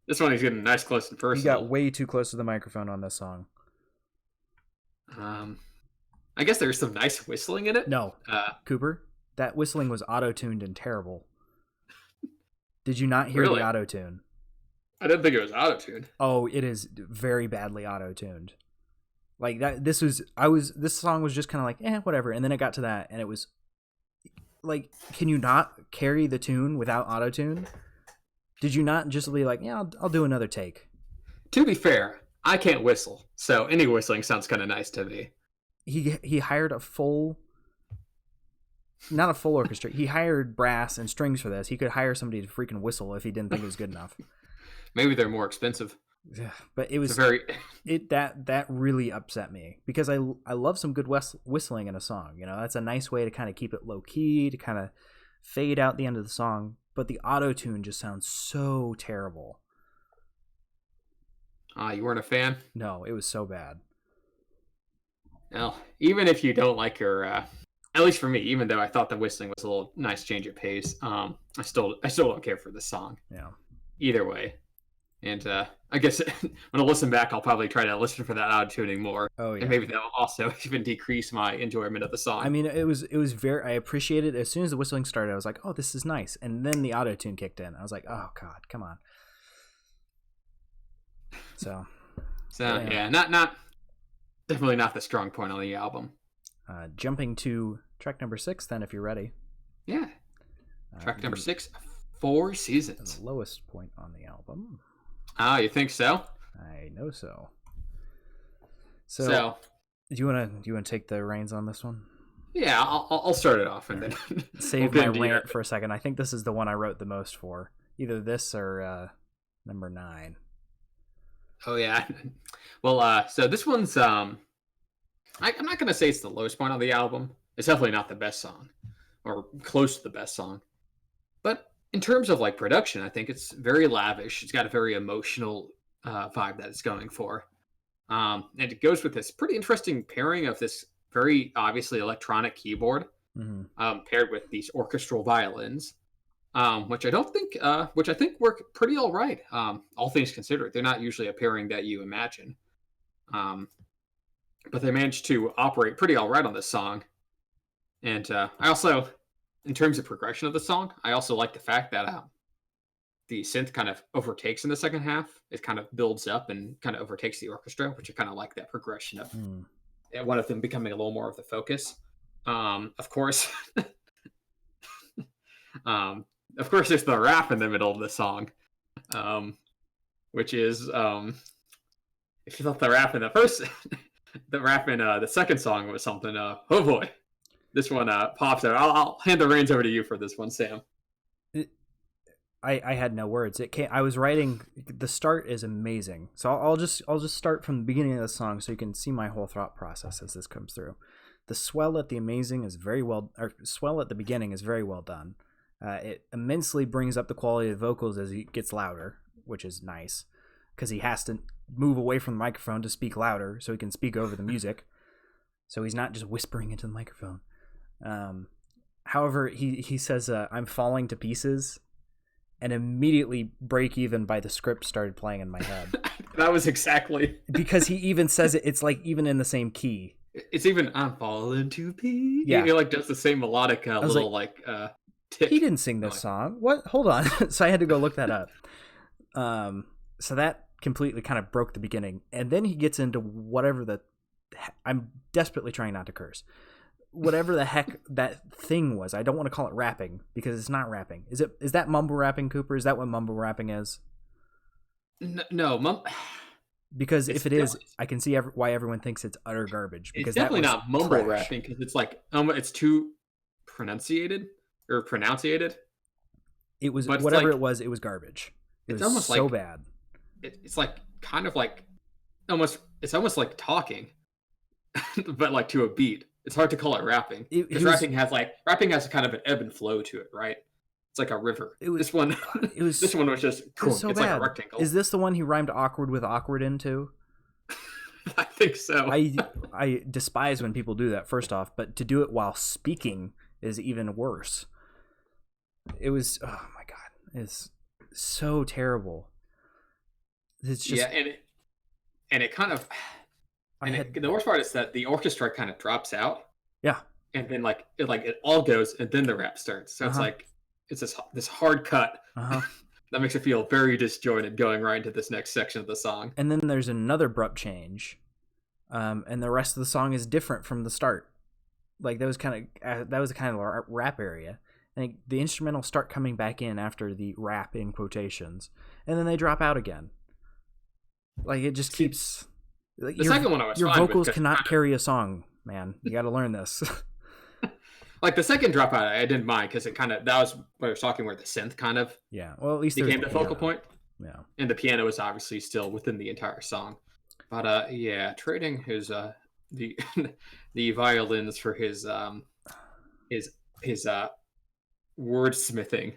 This one he's getting nice close and personal. He got way too close to the microphone on this song. I guess there's some nice whistling in it. No, Cooper, that whistling was auto-tuned and terrible. Did you not hear the auto-tune? I didn't think it was auto-tuned. Oh, it is very badly auto-tuned. Like that, this song was just kind of like, whatever. And then it got to that, and it was like, can you not carry the tune without auto-tune? Did you not just be like, yeah, I'll do another take? To be fair, I can't whistle, so any whistling sounds kind of nice to me. He hired not a full orchestra. He hired brass and strings for this. He could hire somebody to freaking whistle if he didn't think it was good enough. Maybe they're more expensive. Yeah, but it was that really upset me because I love some good whistling in a song. That's a nice way to kind of keep it low key, to kind of fade out the end of the song. But the auto tune just sounds so terrible. You weren't a fan? No, it was so bad. Well, even if you don't like your, at least for me, even though I thought the whistling was a little nice change of pace, I still don't care for this song. Yeah. Either way. And I guess when I listen back, I'll probably try to listen for that auto-tuning more. Oh, yeah. And maybe that'll also even decrease my enjoyment of the song. I mean, it was very, I appreciated it. As soon as the whistling started, I was like, oh, this is nice. And then the auto-tune kicked in. I was like, oh, God, come on. So yeah, not definitely not the strong point on the album. Jumping to track number 6, then, if you're ready. Yeah. Track number 6, 4 Seasons. The lowest point on the album. Oh, you think so? I know so. So do you want to take the reins on this one? Yeah, I'll start it off and then save my rant for a second. I think this is the one I wrote the most for. Either this or number 9. Oh yeah. Well, so this one's I'm not gonna say it's the lowest point on the album. It's definitely not the best song, or close to the best song. But in terms of like production, I think it's very lavish. It's got a very emotional vibe that it's going for. And it goes with this pretty interesting pairing of this very obviously electronic keyboard paired with these orchestral violins, which I think work pretty all right. All things considered, they're not usually a pairing that you imagine. But they managed to operate pretty all right on this song. And I also, in terms of progression of the song, I also like the fact that the synth kind of overtakes in the second half. It kind of builds up and kind of overtakes the orchestra, which I kind of like that progression of one of them becoming a little more of the focus. Of course, there's the rap in the middle of the song, which is if you thought the rap in the first, the rap in the second song was something. Oh boy, this one pops out. I'll hand the reins over to you for this one, Sam. I had no words. I was writing. The start is amazing. So I'll just start from the beginning of the song so you can see my whole thought process as this comes through. The swell at the beginning is very well done. It immensely brings up the quality of the vocals as he gets louder, which is nice because he has to move away from the microphone to speak louder so he can speak over the music. So he's not just whispering into the microphone. However, he says, "I'm falling to pieces." And immediately break even by the script started playing in my head. That was exactly because he even says it. It's like even in the same key. It's even I'm falling to pieces. Yeah, he like does the same melodic little like tick. He didn't sing this song. What? Hold on. So I had to go look that up. So that completely kind of broke the beginning, and then he gets into whatever I'm desperately trying not to curse. Whatever the heck that thing was. I don't want to call it rapping because it's not rapping. Is that mumble rapping, Cooper? Is that what mumble rapping is? No, Because It's if it is, definitely- I can see why everyone thinks it's utter garbage. It's Because definitely that was not mumble trash. rapping because it's too pronunciated or pronunciated. It was But whatever it was garbage. It it's was almost so like bad. it's like kind of like it's almost like talking, but like to a beat. It's hard to call it rapping because rapping has kind of an ebb and flow to it, right? It's like a river. This one was so it's bad. Like a rectangle. Is this the one he rhymed awkward with awkward into? I think so. I despise when people do that, first off, but to do it while speaking is even worse. It was, oh my god, it's so terrible. It's just and it kind of the worst part is that the orchestra kind of drops out. Yeah. And then it all goes and then the rap starts. So it's like it's this hard cut. That makes it feel very disjointed going right into this next section of the song. And then there's another abrupt change. And the rest of the song is different from the start. Like that was kind of rap area. And the instrumentals start coming back in after the rap in quotations, and then they drop out again. Like it just keeps. Like, the second one I was your fine vocals with cannot carry a song, man. You got to learn this. Like the second dropout, I didn't mind because that was what I was talking where the synth kind of well at least became the focal point. Yeah, and the piano is obviously still within the entire song. But trading his the the violins for his wordsmithing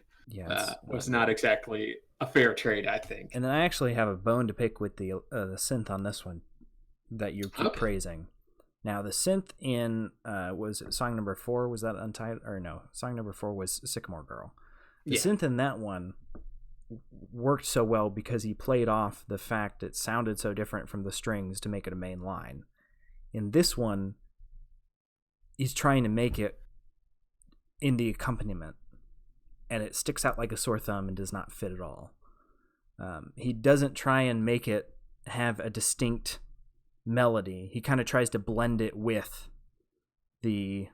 was not exactly a fair trade, I think. And then I actually have a bone to pick with the synth on this one that you keep praising. Now the synth in was it song number 4? Was that Untitled? Or no, song number 4 was Sycamore Girl. The synth in that one worked so well because he played off the fact it sounded so different from the strings to make it a main line. In this one, he's trying to make it in the accompaniment, and it sticks out like a sore thumb and does not fit at all. He doesn't try and make it have a distinct melody. He kind of tries to blend it with the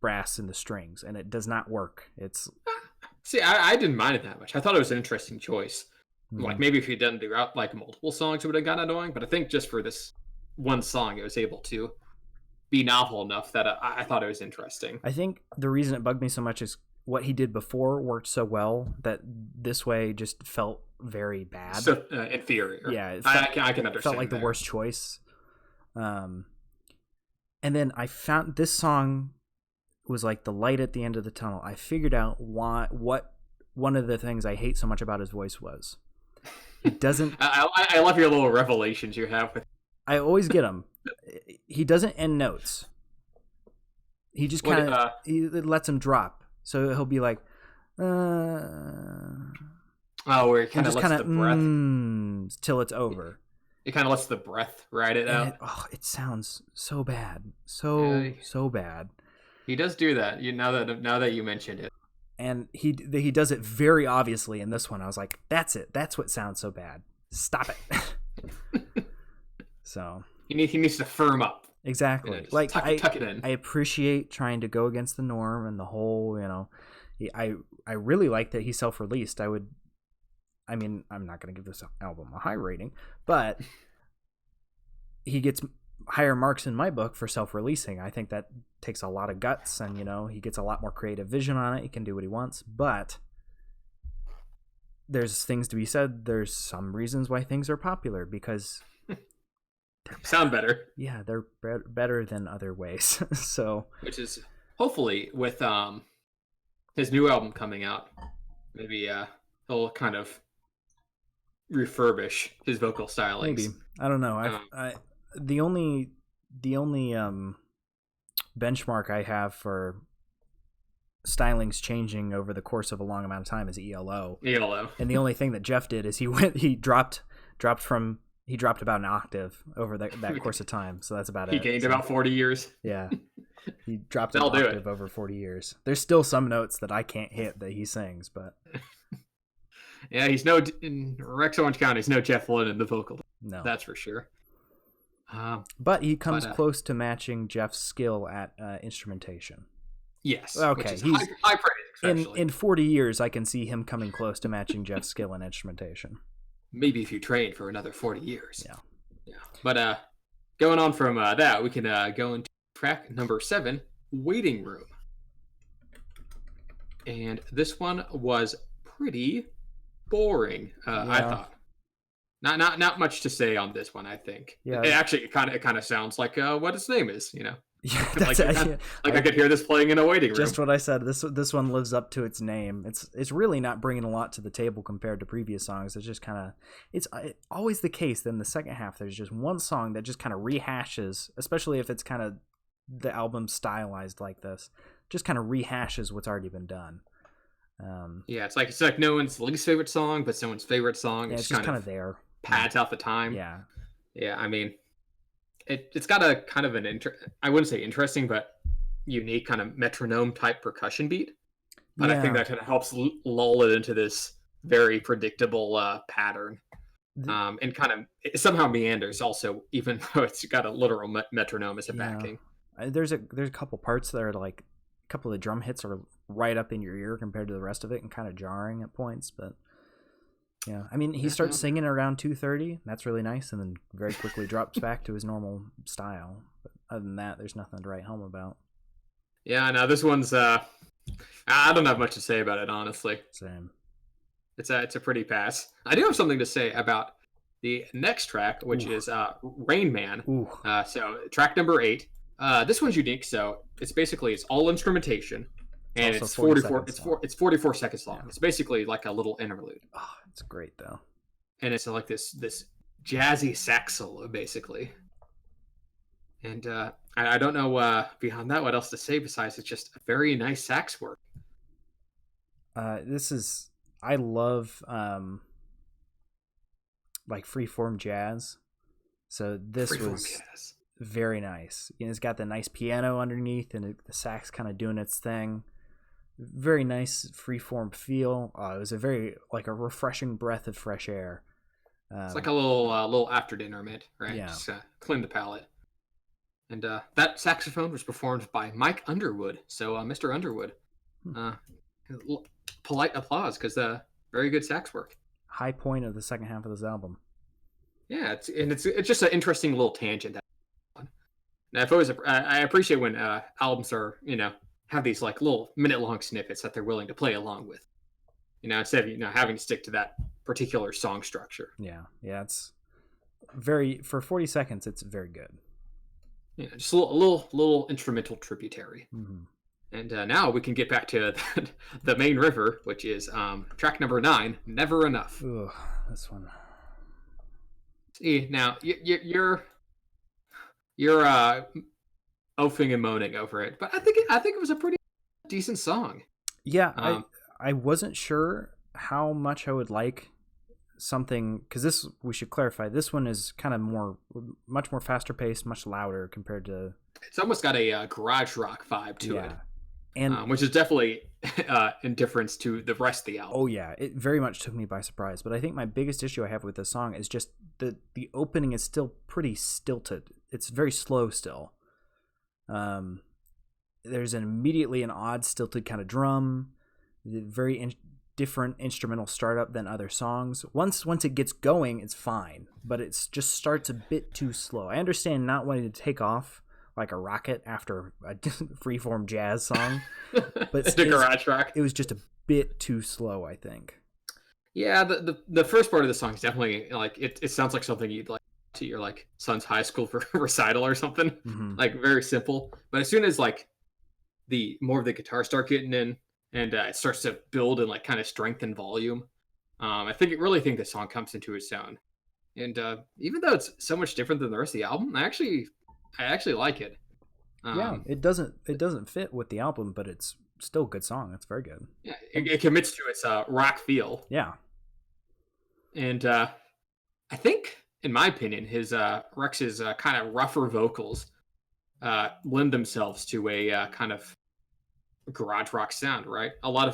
brass and the strings, and it does not work. It's I didn't mind it that much. I thought it was an interesting choice. Like maybe if he'd done throughout like multiple songs, it would have gotten annoying. But I think just for this one song, it was able to be novel enough that I thought it was interesting. I think the reason it bugged me so much is what he did before worked so well that this way just felt very bad. So inferior. Yeah, I can understand. Felt like the worst choice. And then I found this song was like the light at the end of the tunnel. I figured out what one of the things I hate so much about his voice was. He doesn't. I love your little revelations you have with. I always get them. He doesn't end notes. He just kind of he lets them drop. So he'll be like, where he kind of lets the breath till it's over. It kind of lets the breath ride it out. It sounds so bad, so bad. He does do that. Now that you mentioned it, and he does it very obviously in this one. I was like, that's it. That's what sounds so bad. Stop it. So he needs to firm up. Exactly. Like tuck it in. I appreciate trying to go against the norm and the whole, I really like that he self-released. I'm not going to give this album a high rating, but he gets higher marks in my book for self-releasing. I think that takes a lot of guts, and he gets a lot more creative vision on it. He can do what he wants, but there's things to be said. There's some reasons why things are popular because sound better. Yeah, they're better than other ways. So, which is hopefully with his new album coming out, maybe he'll kind of refurbish his vocal stylings. Maybe. I don't know. The only benchmark I have for stylings changing over the course of a long amount of time is ELO. And the only thing that Jeff did is he dropped about an octave over that course of time. So that's about it. He gained about 40 years. Yeah. He dropped an octave over 40 years. There's still some notes that I can't hit that he sings, but yeah, he's in Rex Orange County, he's no Jeff Lynne in the vocal. No. That's for sure. But he comes close to matching Jeff's skill at instrumentation. Yes, which Okay, is he's high praise, especially. in 40 years. I can see him coming close to matching Jeff's skill in instrumentation. Maybe if you train for another 40 years. Yeah. Yeah. But going on from that, we can go into track number 7, Waiting Room. And this one was pretty boring, I thought. Not much to say on this one, I think. Yeah. It kind of sounds like what his name is, you know. Yeah, I could hear this playing in a waiting room. Just what I said. This one lives up to its name. It's really not bringing a lot to the table compared to previous songs. It's just kind of it's always the case. Then the second half, there's just one song that just kind of rehashes, especially if it's kind of the album stylized like this. Just kind of rehashes what's already been done. Yeah, it's like no one's least favorite song, but someone's favorite song. Yeah, it's just kind of there. Pads out the time. Yeah. Yeah, I mean, it's got a kind of I wouldn't say interesting, but unique kind of metronome type percussion beat. But I think that kind of helps lull it into this very predictable pattern. And kind of it somehow meanders also, even though it's got a literal metronome as a backing. There's a couple parts that are like a couple of the drum hits are right up in your ear compared to the rest of it and kind of jarring at points, but yeah, I mean, he starts singing around 2:30. That's really nice, and then very quickly drops back to his normal style. But other than that, there's nothing to write home about. Yeah, no, this one's I don't have much to say about it, honestly. Same. It's a pretty pass. I do have something to say about the next track, which is Rain Man. So track number 8. This one's unique. So it's all instrumentation, and it's 44. It's 44 seconds long. Yeah. It's basically like a little interlude. Oh, it's great though. And it's like this jazzy sax solo, basically. And I don't know beyond that what else to say besides it's just a very nice sax work. I love like freeform jazz. So this was very nice. You know, it's got the nice piano underneath and the sax kind of doing its thing. Very nice freeform feel. It was a refreshing breath of fresh air. It's like a little after dinner mint, right? Yeah. Just clean the palate. And that saxophone was performed by Mike Underwood. So Mr. Underwood, polite applause because very good sax work. High point of the second half of this album. Yeah, it's just an interesting little tangent. Now, I appreciate when albums are have these like little minute-long snippets that they're willing to play along with, instead of having to stick to that particular song structure. Yeah, it's for 40 seconds. It's very good. Yeah, just a little instrumental tributary. Mm-hmm. And now we can get back to the main river, which is track number 9, Never Enough. Ugh, this one. See, now you're oafing and moaning over it, but I think it was a pretty decent song. Yeah, I wasn't sure how much I would like something, because we should clarify, this one is kind of much more faster paced, much louder compared to. It's almost got a garage rock vibe to it. And which is definitely in difference to the rest of the album. Oh yeah, it very much took me by surprise. But I think my biggest issue I have with this song is just the opening is still pretty stilted. It's very slow still. There's immediately an odd stilted kind of drum, very different instrumental startup than other songs. Once it gets going, it's fine, but it just starts a bit too slow. I understand not wanting to take off like a rocket after a freeform jazz song, but the garage rock. It was just a bit too slow, I think. Yeah, the first part of the song is definitely like it sounds like something you'd like to your like son's high school recital or something. Mm-hmm. Like very simple. But as soon as like the more of the guitar start getting in and it starts to build and like kind of strength and volume, I think the song comes into its own. And even though it's so much different than the rest of the album, I actually like it. Yeah, it doesn't fit with the album, but it's still a good song. It's very good. Yeah, it commits to its rock feel. Yeah. And I think, in my opinion, Rex's kind of rougher vocals lend themselves to a kind of garage rock sound, right? A lot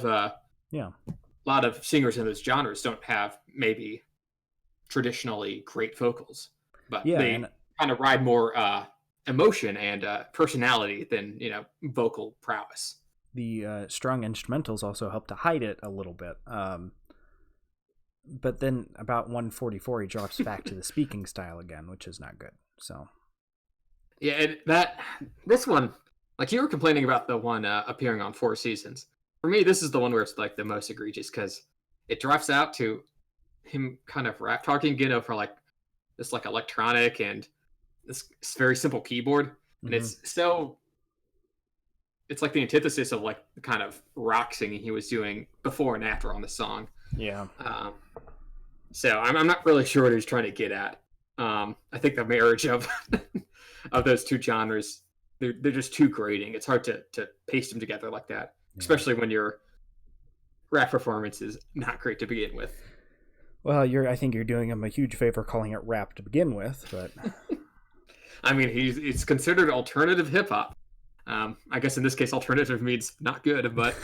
of singers in those genres don't have maybe traditionally great vocals, but they kind of ride more emotion and personality than vocal prowess. the strong instrumentals also help to hide it a little bit. But then about 144, he drops back to the speaking style again, which is not good. So Yeah, and this one, like you were complaining about the one appearing on Four Seasons. For me, this is the one where it's like the most egregious because it drops out to him kind of rap talking again over like this like electronic and this very simple keyboard, and it's like the antithesis of like the kind of rock singing he was doing before and after on the song. Yeah. So I'm not really sure what he's trying to get at. I think the marriage of of those two genres, they're just too grating. It's hard to paste them together like that, especially when your rap performance is not great to begin with. Well, I think you're doing him a huge favor calling it rap to begin with, but I mean, it's considered alternative hip hop. I guess in this case, alternative means not good, but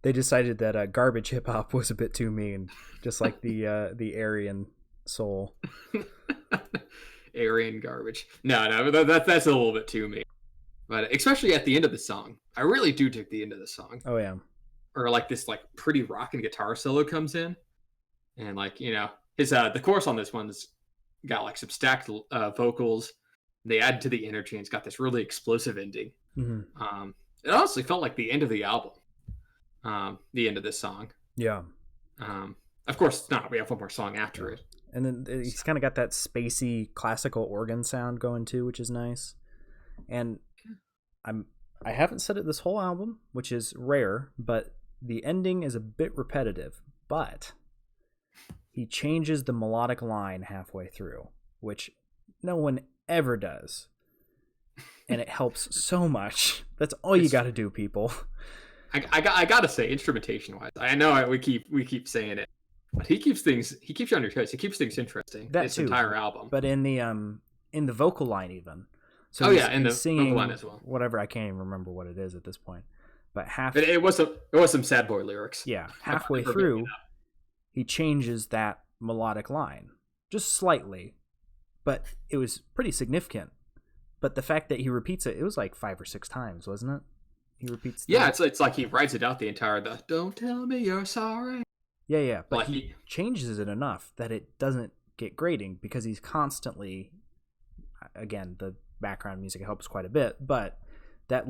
they decided that garbage hip hop was a bit too mean, just like the Aryan soul. Aryan garbage. No, that's a little bit too mean. But especially at the end of the song, I really do dig the end of the song. Oh yeah. Or like this like pretty rock and guitar solo comes in, and like his the chorus on this one's got like some stacked vocals. They add to the energy, and it's got this really explosive ending. Mm-hmm. It honestly felt like the end of the album. The end of this song. Yeah. Of course it's not. We have one more song after it. And then he's kind of got that spacey classical organ sound going too, which is nice. And I haven't said it this whole album, which is rare, but the ending is a bit repetitive. But he changes the melodic line halfway through, which no one ever does. And it helps so much. That's all you got to do, people. I gotta say, instrumentation wise, I know we keep saying it, but he keeps you on your toes. He keeps things interesting. This entire album. But in the vocal line even. So in the vocal line as well. Whatever, I can't even remember what it is at this point. But it was some sad boy lyrics. Yeah, halfway through, he changes that melodic line just slightly, but it was pretty significant. But the fact that he repeats it was like 5 or 6 times, wasn't it? He repeats. It's like he writes it out the entire. Don't tell me you're sorry. Yeah, but like he changes it enough that it doesn't get grating because he's constantly. Again, the background music helps quite a bit, but that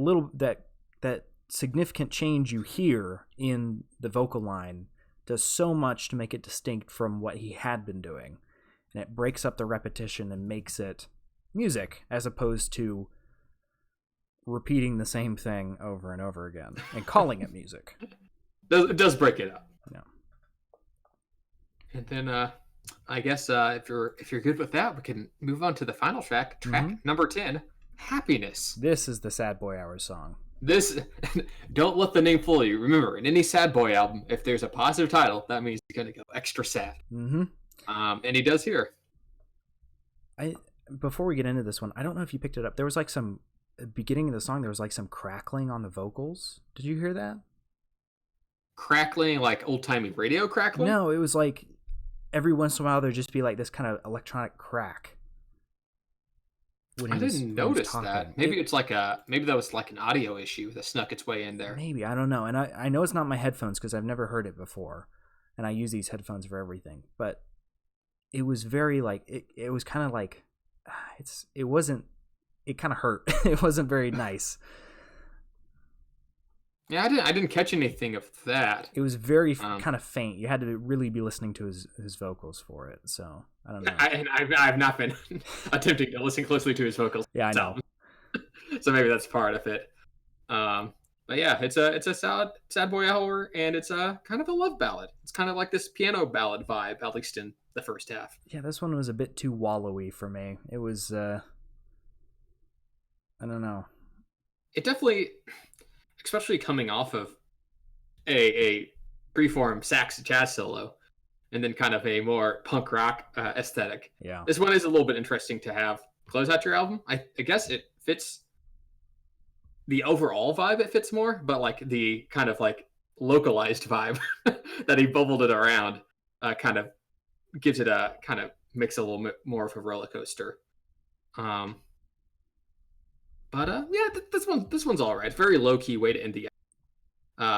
significant change you hear in the vocal line does so much to make it distinct from what he had been doing, and it breaks up the repetition and makes it music as opposed to repeating the same thing over and over again and calling it music. It does break it up. Yeah. And then I guess if you're good with that, we can move on to the final track number 10, Happiness. This is the Sad Boy Hours song. This, don't let the name fool you. Remember, in any Sad Boy album, if there's a positive title, that means he's going to go extra sad. Mm-hmm. And he does here. Before we get into this one, I don't know if you picked it up. There was like some beginning of the song. There was like some crackling on the vocals. Did you hear that? Crackling, like old timey radio crackling? No, it was like every once in a while there'd just be like this kind of electronic crack. I didn't notice that. Maybe maybe that was like an audio issue that snuck its way in there. Maybe, I don't know. And I know it's not my headphones because I've never heard it before, and I use these headphones for everything. But it was very like it was kind of like it kind of hurt. It wasn't very nice. Yeah, I didn't catch anything of that. It was very kind of faint. You had to really be listening to his vocals for it. So I don't know. I've not been attempting to listen closely to his vocals. Yeah, I know. So maybe that's part of it. But yeah, it's a sad boy hour, and it's a kind of a love ballad. It's kind of like this piano ballad vibe, at least in the first half. Yeah, this one was a bit too wallowy for me. It was I don't know. It definitely, especially coming off of a freeform sax jazz solo, and then kind of a more punk rock aesthetic. Yeah, this one is a little bit interesting to have close out your album. I guess it fits the overall vibe. It fits more, but like the kind of like localized vibe that he bubbled it around, kind of gives it a kind of makes it a little bit more of a roller coaster. But But yeah, this one's all right. Very low key way to end the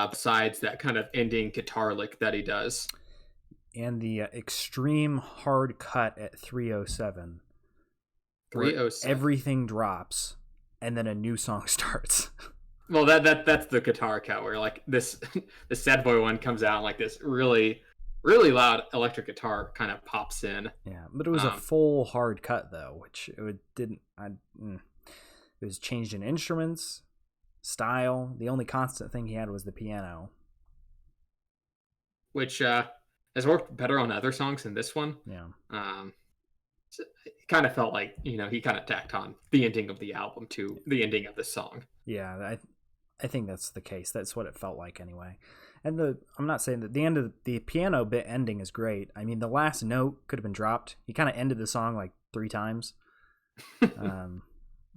besides that kind of ending guitar lick that he does. And the extreme hard cut at 307. 307. Everything drops, and then a new song starts. Well, that's the guitar cut where like this sad boy one comes out and like this really really loud electric guitar kind of pops in. Yeah, but it was a full hard cut though, which it was changed in instruments, style. The only constant thing he had was the piano, which has worked better on other songs than this one. Yeah. So it kind of felt like, he kind of tacked on the ending of the album to the ending of the song. Yeah, I think that's the case. That's what it felt like anyway. And I'm not saying that the end of the piano bit ending is great. I mean, the last note could have been dropped. He kind of ended the song like 3 times.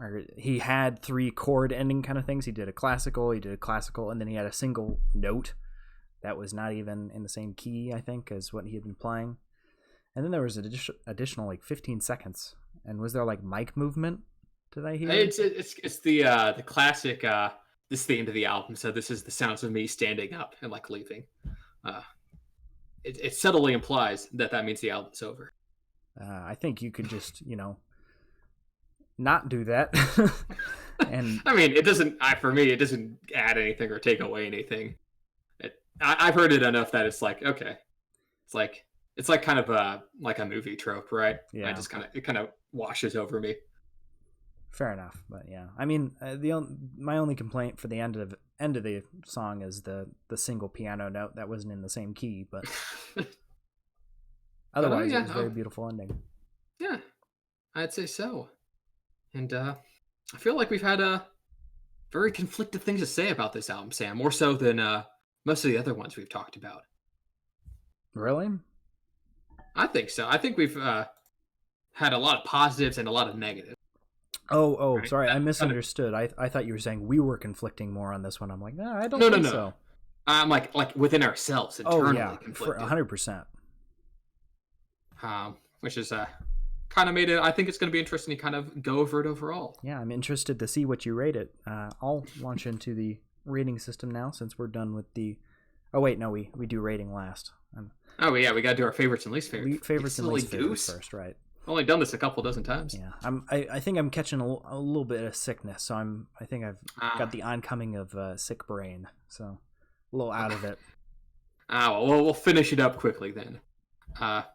Or he had 3 chord ending kind of things. He did a classical, and then he had a single note that was not even in the same key, I think, as what he had been playing. And then there was additional like 15 seconds. And was there like mic movement? Did I hear? It's the classic. This is the end of the album, so this is the sounds of me standing up and like leaving. It subtly implies that means the album's over. I think you could just not do that. And I mean, it doesn't. For me, it doesn't add anything or take away anything. I've heard it enough that it's like okay, it's like kind of like a movie trope, right? Yeah. It kind of washes over me. Fair enough, but yeah, I mean, my only complaint for the end of the song is the single piano note that wasn't in the same key, but otherwise, it was a very beautiful ending. Yeah, I'd say so. And I feel like we've had very conflicted things to say about this album, Sam, more so than most of the other ones we've talked about. Really? I think so. I think we've had a lot of positives and a lot of negatives. Oh, right? Sorry, I misunderstood. I thought you were saying we were conflicting more on this one. I'm like, no, I don't think so. I'm like within ourselves internally. Oh yeah, for 100%. Which is kind of made it. I think it's going to be interesting to kind of go over it overall. Yeah, I'm interested to see what you rate it. I'll launch into the rating system now since we're done with the. Oh wait, no, we do rating last. Oh yeah, we got to do our favorites and least favorites. Favorites and least favorites first, right? Only done this a couple dozen times. Yeah, I think I'm catching a little bit of sickness, so I think I've got the oncoming of sick brain, so a little out of it. Well, we'll finish it up quickly then.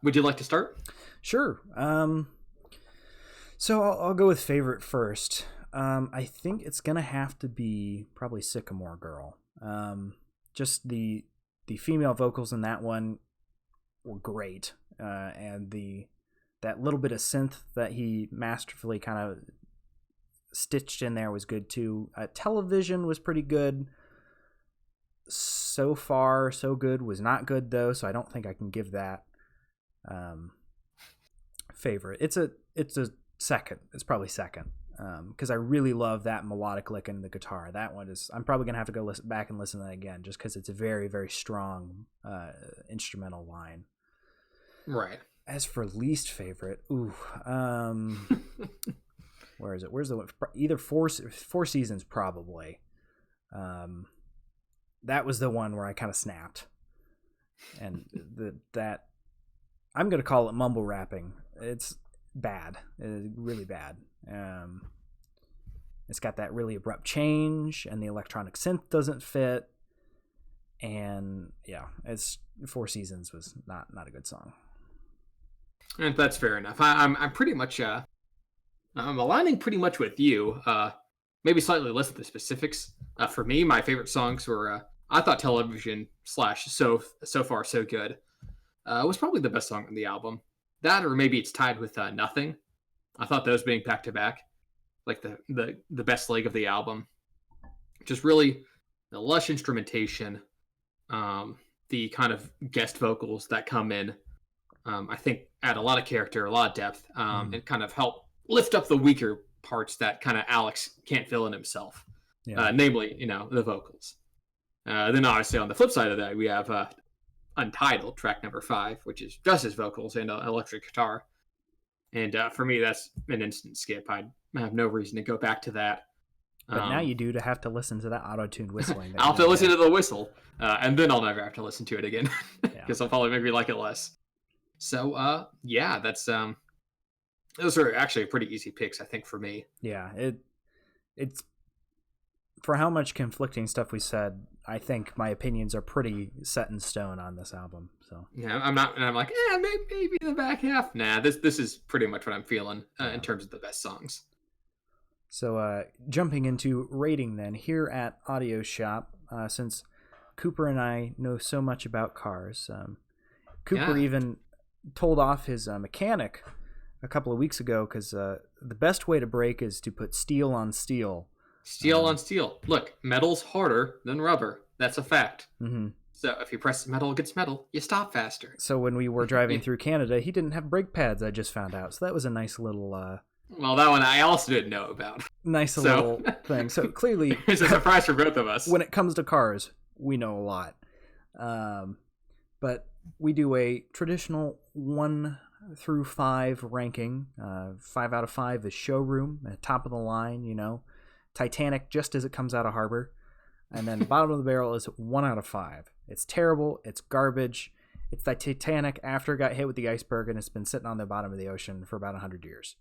Would you like to start? Sure. So I'll go with favorite first. I think it's gonna have to be probably Sycamore Girl. Just the female vocals in that one were great, and that little bit of synth that he masterfully kind of stitched in there was good too. Television was pretty good. So far, so good was not good though, so I don't think I can give that favorite. It's a second. It's probably second because I really love that melodic lick in the guitar. That one is. I'm probably gonna have to go back and listen to that again just because it's a very very strong instrumental line. Right. As for least favorite, where is it? Where's the one? Either Four Seasons, probably. That was the one where I kind of snapped, and that I'm gonna call it mumble rapping. It's bad. It's really bad. It's got that really abrupt change, and the electronic synth doesn't fit. And yeah, Four Seasons was not a good song. And that's fair enough. I'm pretty much I'm aligning pretty much with you. Maybe slightly less of the specifics. For me, my favorite songs were I thought Television / So Far So Good was probably the best song on the album. That or maybe it's tied with Nothing. I thought those being back to back, like the best leg of the album. Just really the lush instrumentation, the kind of guest vocals that come in. I think add a lot of character, a lot of depth, and kind of help lift up the weaker parts that kind of Alex can't fill in himself. Yeah. Namely, the vocals. Then obviously on the flip side of that, we have Untitled, track number 5, which is just his vocals and electric guitar. And for me, that's an instant skip. I have no reason to go back to that. But now you do to have to listen to that auto-tuned whistling. I'll have to listen to the whistle, and then I'll never have to listen to it again because I'll probably maybe like it less. So, yeah, that's those are actually pretty easy picks, I think, for me. Yeah, it's for how much conflicting stuff we said. I think my opinions are pretty set in stone on this album. So yeah, I'm like, maybe the back half. Nah, this is pretty much what I'm feeling in terms of the best songs. So, jumping into rating then, here at Audio Shop, since Cooper and I know so much about cars, Cooper even told off his mechanic a couple of weeks ago because the best way to brake is to put steel on steel. Steel on steel. Look, metal's harder than rubber. That's a fact. Mm-hmm. So if you press metal against metal, you stop faster. So when we were driving through Canada, he didn't have brake pads, I just found out. So that was a nice little... well, that one I also didn't know about. Nice little thing. So clearly... it's a surprise for both of us. When it comes to cars, we know a lot. But we do a traditional 1 through 5 ranking. 5 out of 5 is showroom, top of the line, Titanic just as it comes out of harbor. And then bottom of the barrel is 1 out of 5. It's terrible. It's garbage. It's the Titanic after it got hit with the iceberg, and it's been sitting on the bottom of the ocean for about 100 years.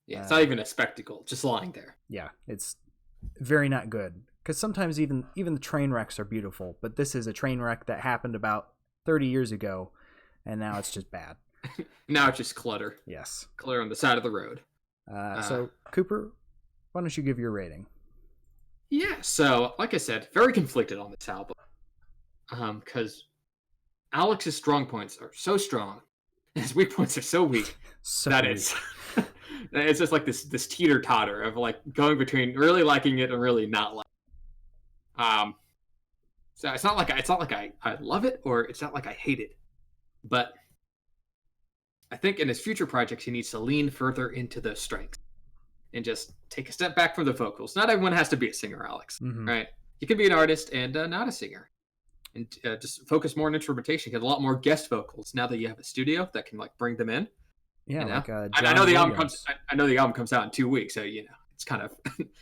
Yeah, it's not even a spectacle, just lying there. Yeah, it's very not good. Because sometimes even the train wrecks are beautiful, but this is a train wreck that happened about 30 years ago, and now it's just bad. Now it's just clutter. Yes. Clutter on the side of the road. So, Cooper, why don't you give your rating? Yeah, so, like I said, very conflicted on this album. Because Alex's strong points are so strong, and his weak points are so weak. It's just like this teeter-totter of like going between really liking it and really not liking it. So it's not like I love it, or it's not like I hate it. But I think in his future projects, he needs to lean further into those strengths and just take a step back from the vocals. Not everyone has to be a singer, Alex, right? You can be an artist and not a singer. And just focus more on instrumentation. Get a lot more guest vocals now that you have a studio that can like bring them in. Yeah, like I know the album comes. I know the album comes out in 2 weeks, so it's kind of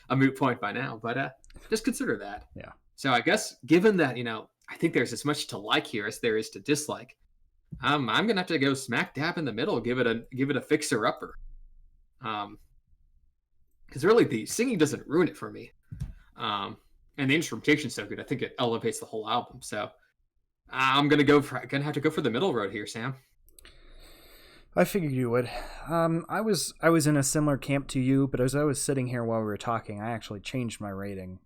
a moot point by now. But just consider that. Yeah. So I guess given that I think there's as much to like here as there is to dislike. I'm gonna have to go smack dab in the middle. Give it a fixer upper. Because really the singing doesn't ruin it for me. And the instrumentation's so good. I think it elevates the whole album. So I'm gonna have to go for the middle road here, Sam. I figured you would. I was in a similar camp to you, but as I was sitting here while we were talking, I actually changed my rating.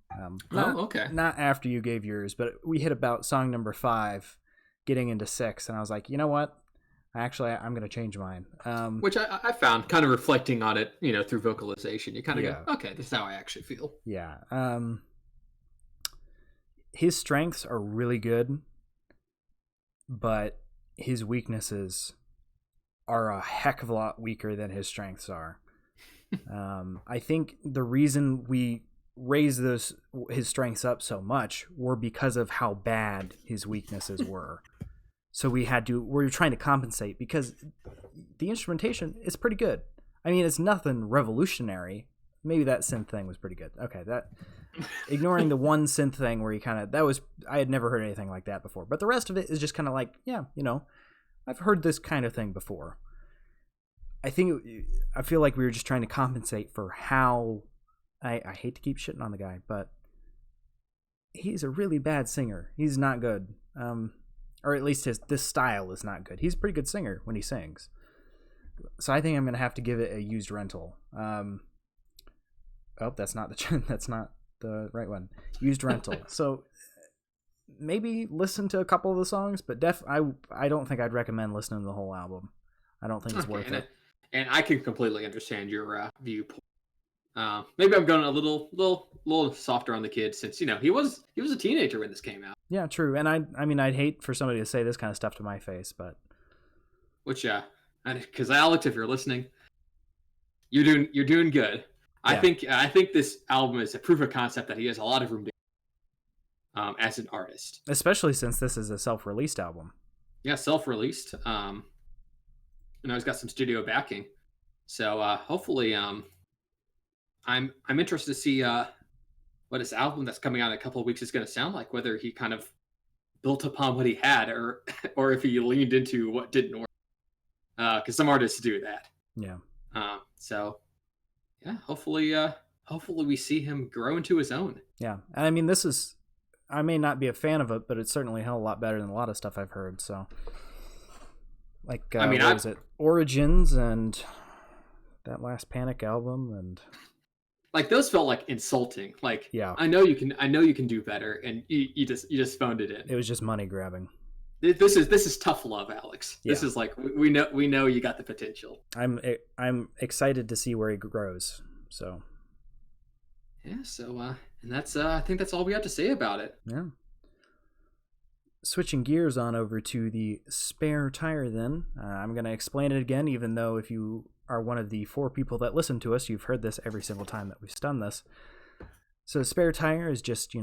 Okay. Not after you gave yours, but we hit about song number 5, getting into 6, and I was like, you know what? I'm going to change mine. Which I found kind of reflecting on it, through vocalization. You kind of go, okay, this is how I actually feel. Yeah. His strengths are really good, but his weaknesses are a heck of a lot weaker than his strengths are. I think the reason we raised his strengths up so much were because of how bad his weaknesses were. So we were trying to compensate because the instrumentation is pretty good. I mean, it's nothing revolutionary. Maybe that synth thing was pretty good. Okay, ignoring the one synth thing where I had never heard anything like that before. But the rest of it is just kind of like, yeah, I've heard this kind of thing before. I feel like we were just trying to compensate for how I hate to keep shitting on the guy, but he's a really bad singer. He's not good. Or at least this style is not good. He's a pretty good singer when he sings. So I think I'm going to have to give it a used rental. That's not the right one. Used rental. So maybe listen to a couple of the songs, but I don't think I'd recommend listening to the whole album. I don't think it's worth it. And I can completely understand your viewpoint. Maybe I'm going a little softer on the kid since he was a teenager when this came out. Yeah, true. And I mean I'd hate for somebody to say this kind of stuff to my face, but because Alex, if you're listening, you're doing good. Yeah. I think this album is a proof of concept that he has a lot of room to as an artist, especially since this is a self-released album. Yeah, self-released. He's got some studio backing, so hopefully, I'm interested to see what his album that's coming out in a couple of weeks is going to sound like, whether he kind of built upon what he had or if he leaned into what didn't work. Because some artists do that. Yeah. So, yeah, hopefully we see him grow into his own. Yeah. And I mean, I may not be a fan of it, but it's certainly a hell of a lot better than a lot of stuff I've heard. So, like, what was it? Origins and that last Panic album, and like those felt like insulting. Like, yeah, I know you can do better, and you just phoned it in. It was just money grabbing. This is tough love, Alex. Yeah. This is like we know you got the potential. I'm excited to see where he grows. So yeah. So and that's I think that's all we have to say about it. Yeah. Switching gears on over to the spare tire, then I'm going to explain it again, even though if you are one of the 4 people that listen to us, you've heard this every single time that we've done this. So spare tire is just,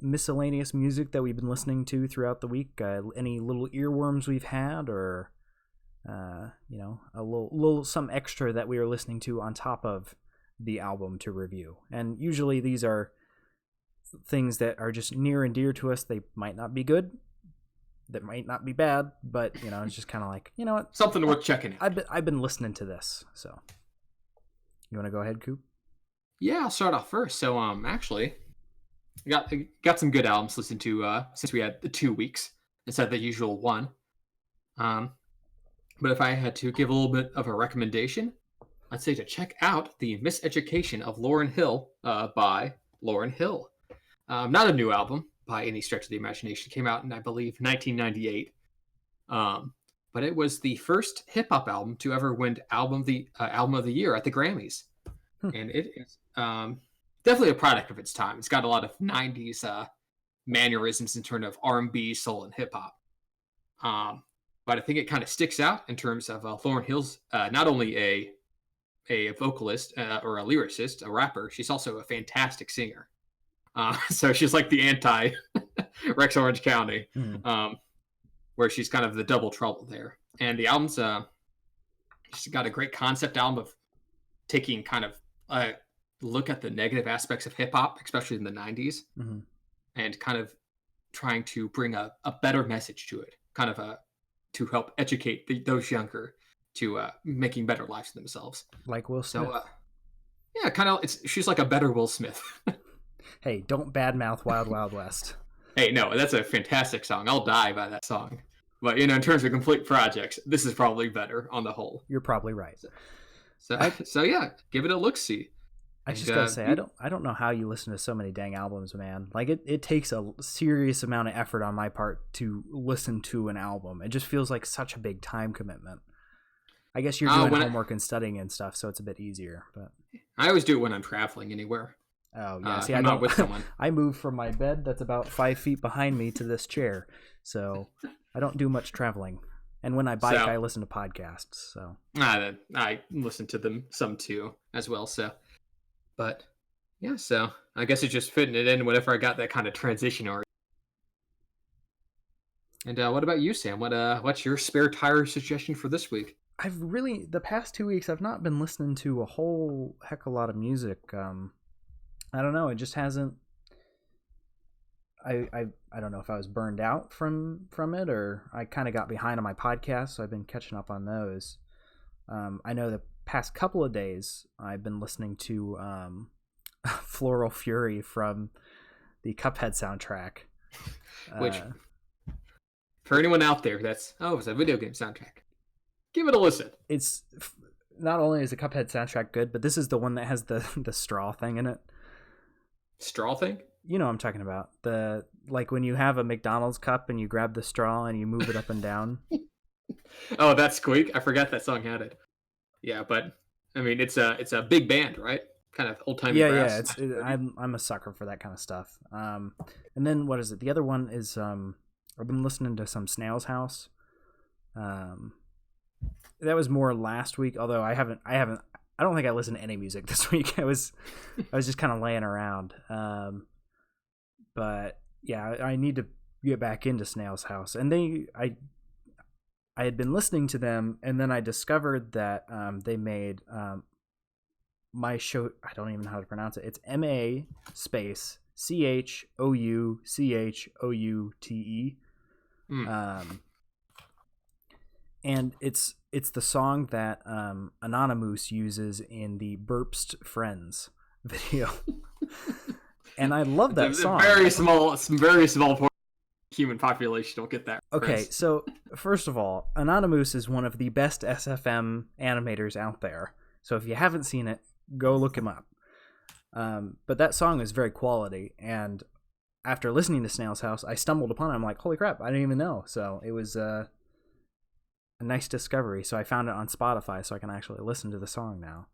miscellaneous music that we've been listening to throughout the week. Any little earworms we've had, or a little some extra that we are listening to on top of the album to review. And usually these are things that are just near and dear to us. They might not be good, that might not be bad, but it's just kind of like, what, something worth checking out. I've been listening to this. So you want to go ahead, Coop? Yeah, I'll start off first. So actually got some good albums to listen to since we had the 2 weeks instead of the usual one. But if I had to give a little bit of a recommendation, I'd say to check out The Miseducation of Lauryn Hill by Lauryn Hill. Not a new album by any stretch of the imagination. It came out in, I believe, 1998. But it was the first hip hop album to ever win album of the year at the Grammys. And it is definitely a product of its time. It's got a lot of 90s mannerisms in terms of R&B, soul, and hip hop. But I think it kind of sticks out in terms of Lauryn Hill's not only a vocalist or a lyricist, a rapper, she's also a fantastic singer. So she's like the anti Rex Orange County, where she's kind of the double trouble there. And the album's she's got a great concept album of taking kind of a look at the negative aspects of hip hop, especially in the 90s, and kind of trying to bring a better message to it, kind of to help educate those younger to making better lives for themselves. Like Will Smith. So, yeah, kind of. She's like a better Will Smith. Hey, don't badmouth Wild Wild West. Hey, no, that's a fantastic song. I'll die by that song. But in terms of complete projects, this is probably better on the whole. You're probably right. So yeah, give it a look-see. I just gotta say, I don't know how you listen to so many dang albums, man. Like it takes a serious amount of effort on my part to listen to an album. It just feels like such a big time commitment. I guess you're doing homework and studying and stuff, so it's a bit easier. But I always do it when I'm traveling anywhere. Oh yeah, see, I'm not with someone. I move from my bed that's about 5 feet behind me to this chair, so I don't do much traveling. And when I bike, I listen to podcasts. So I listen to them some too as well. So, but yeah, so I guess it's just fitting it in whenever I got that kind of transition already. And what about you, Sam? What's your spare tire suggestion for this week? The past 2 weeks, I've not been listening to a whole heck of a lot of music. I don't know. It just hasn't. I don't know if I was burned out from it, or I kind of got behind on my podcast, so I've been catching up on those. I know the past couple of days I've been listening to Floral Fury from the Cuphead soundtrack. Which, for anyone out there, it's a video game soundtrack. Give it a listen. It's not only is the Cuphead soundtrack good, but this is the one that has the straw thing in it. Straw thing? You know what I'm talking about. Like when you have a McDonald's cup and you grab the straw and you move it up and down. Oh, that's Squeak. I forgot that song had it. Yeah, but I mean, it's a big band, right? Kind of old timey. Yeah. I'm a sucker for that kind of stuff. And then what is it? The other one is I've been listening to some Snail's House. That was more last week. Although I don't think I listened to any music this week. I was just kind of laying around. But yeah, I need to get back into Snail's House. And I had been listening to them, and then I discovered that they made my show. I don't even know how to pronounce it. It's MA space Chouchoute. And it's the song that Anonymous uses in the Burpst Friends video. And I love that song. Some very small part of the human population don't get that. Okay, so first of all, Anonymous is one of the best SFM animators out there. So if you haven't seen it, go look him up. But that song is very quality, and after listening to Snail's House, I stumbled upon it. I'm like, holy crap, I didn't even know. So it was a nice discovery. So I found it on Spotify, so I can actually listen to the song now.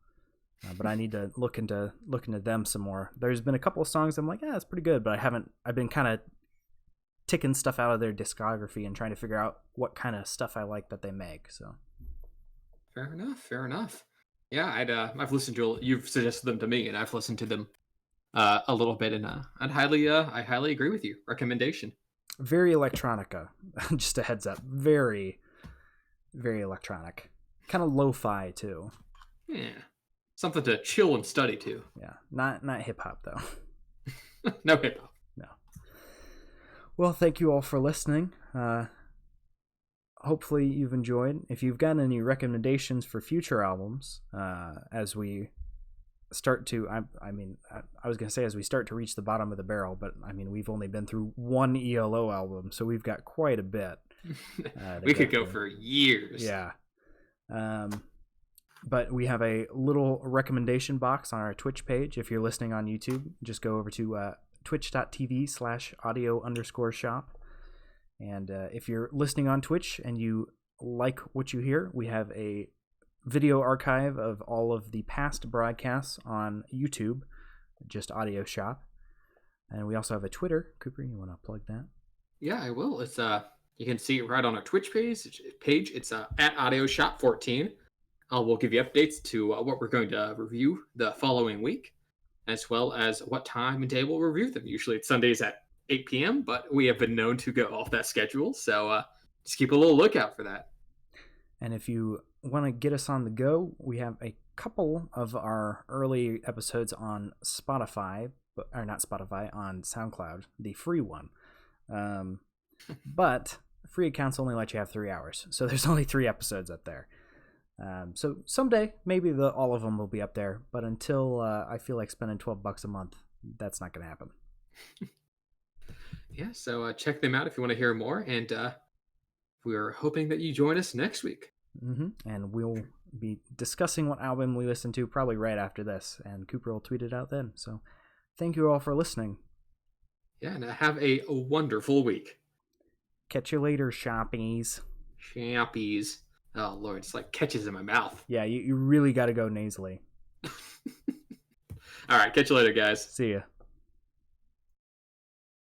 But I need to look into them some more. There's been a couple of songs I'm like, yeah, it's pretty good, but I've been kind of ticking stuff out of their discography and trying to figure out what kind of stuff I like that they make. So fair enough. Yeah, I've listened to. You've suggested them to me, and I've listened to them a little bit, and I highly agree with you. Recommendation. Very electronica. Just a heads up. Very, very electronic. Kind of lo-fi too. Yeah, something to chill and study to. Yeah, not hip hop though. No hip hop. No. Well, thank you all for listening. Hopefully you've enjoyed. If you've got any recommendations for future albums, as we start to, I was going to say as we start to reach the bottom of the barrel, but I mean, we've only been through one ELO album, so we've got quite a bit. We could go for years. Yeah. But we have a little recommendation box on our Twitch page. If you're listening on YouTube, just go over to twitch.tv/audio_shop. And if you're listening on Twitch and you like what you hear, we have a video archive of all of the past broadcasts on YouTube, just Audio Shop. And we also have a Twitter. Cooper, you want to plug that? Yeah, I will. It's you can see it right on our Twitch page. It's at Audio Shop 14. We'll give you updates to what we're going to review the following week, as well as what time and day we'll review them. Usually it's Sundays at 8 p.m., but we have been known to go off that schedule, so just keep a little lookout for that. And if you want to get us on the go, we have a couple of our early episodes on Spotify, or not Spotify, on SoundCloud, the free one. But free accounts only let you have 3 hours, so there's only 3 episodes up there. So someday, maybe all of them will be up there, but until I feel like spending $12 a month, that's not going to happen. Yeah, so check them out if you want to hear more, and we're hoping that you join us next week. And we'll be discussing what album we listen to probably right after this, and Cooper will tweet it out then. So thank you all for listening. Yeah, and have a wonderful week. Catch you later, shoppies. Shoppies. Oh, Lord, it's like catches in my mouth. Yeah, you really got to go nasally. All right, catch you later, guys. See ya.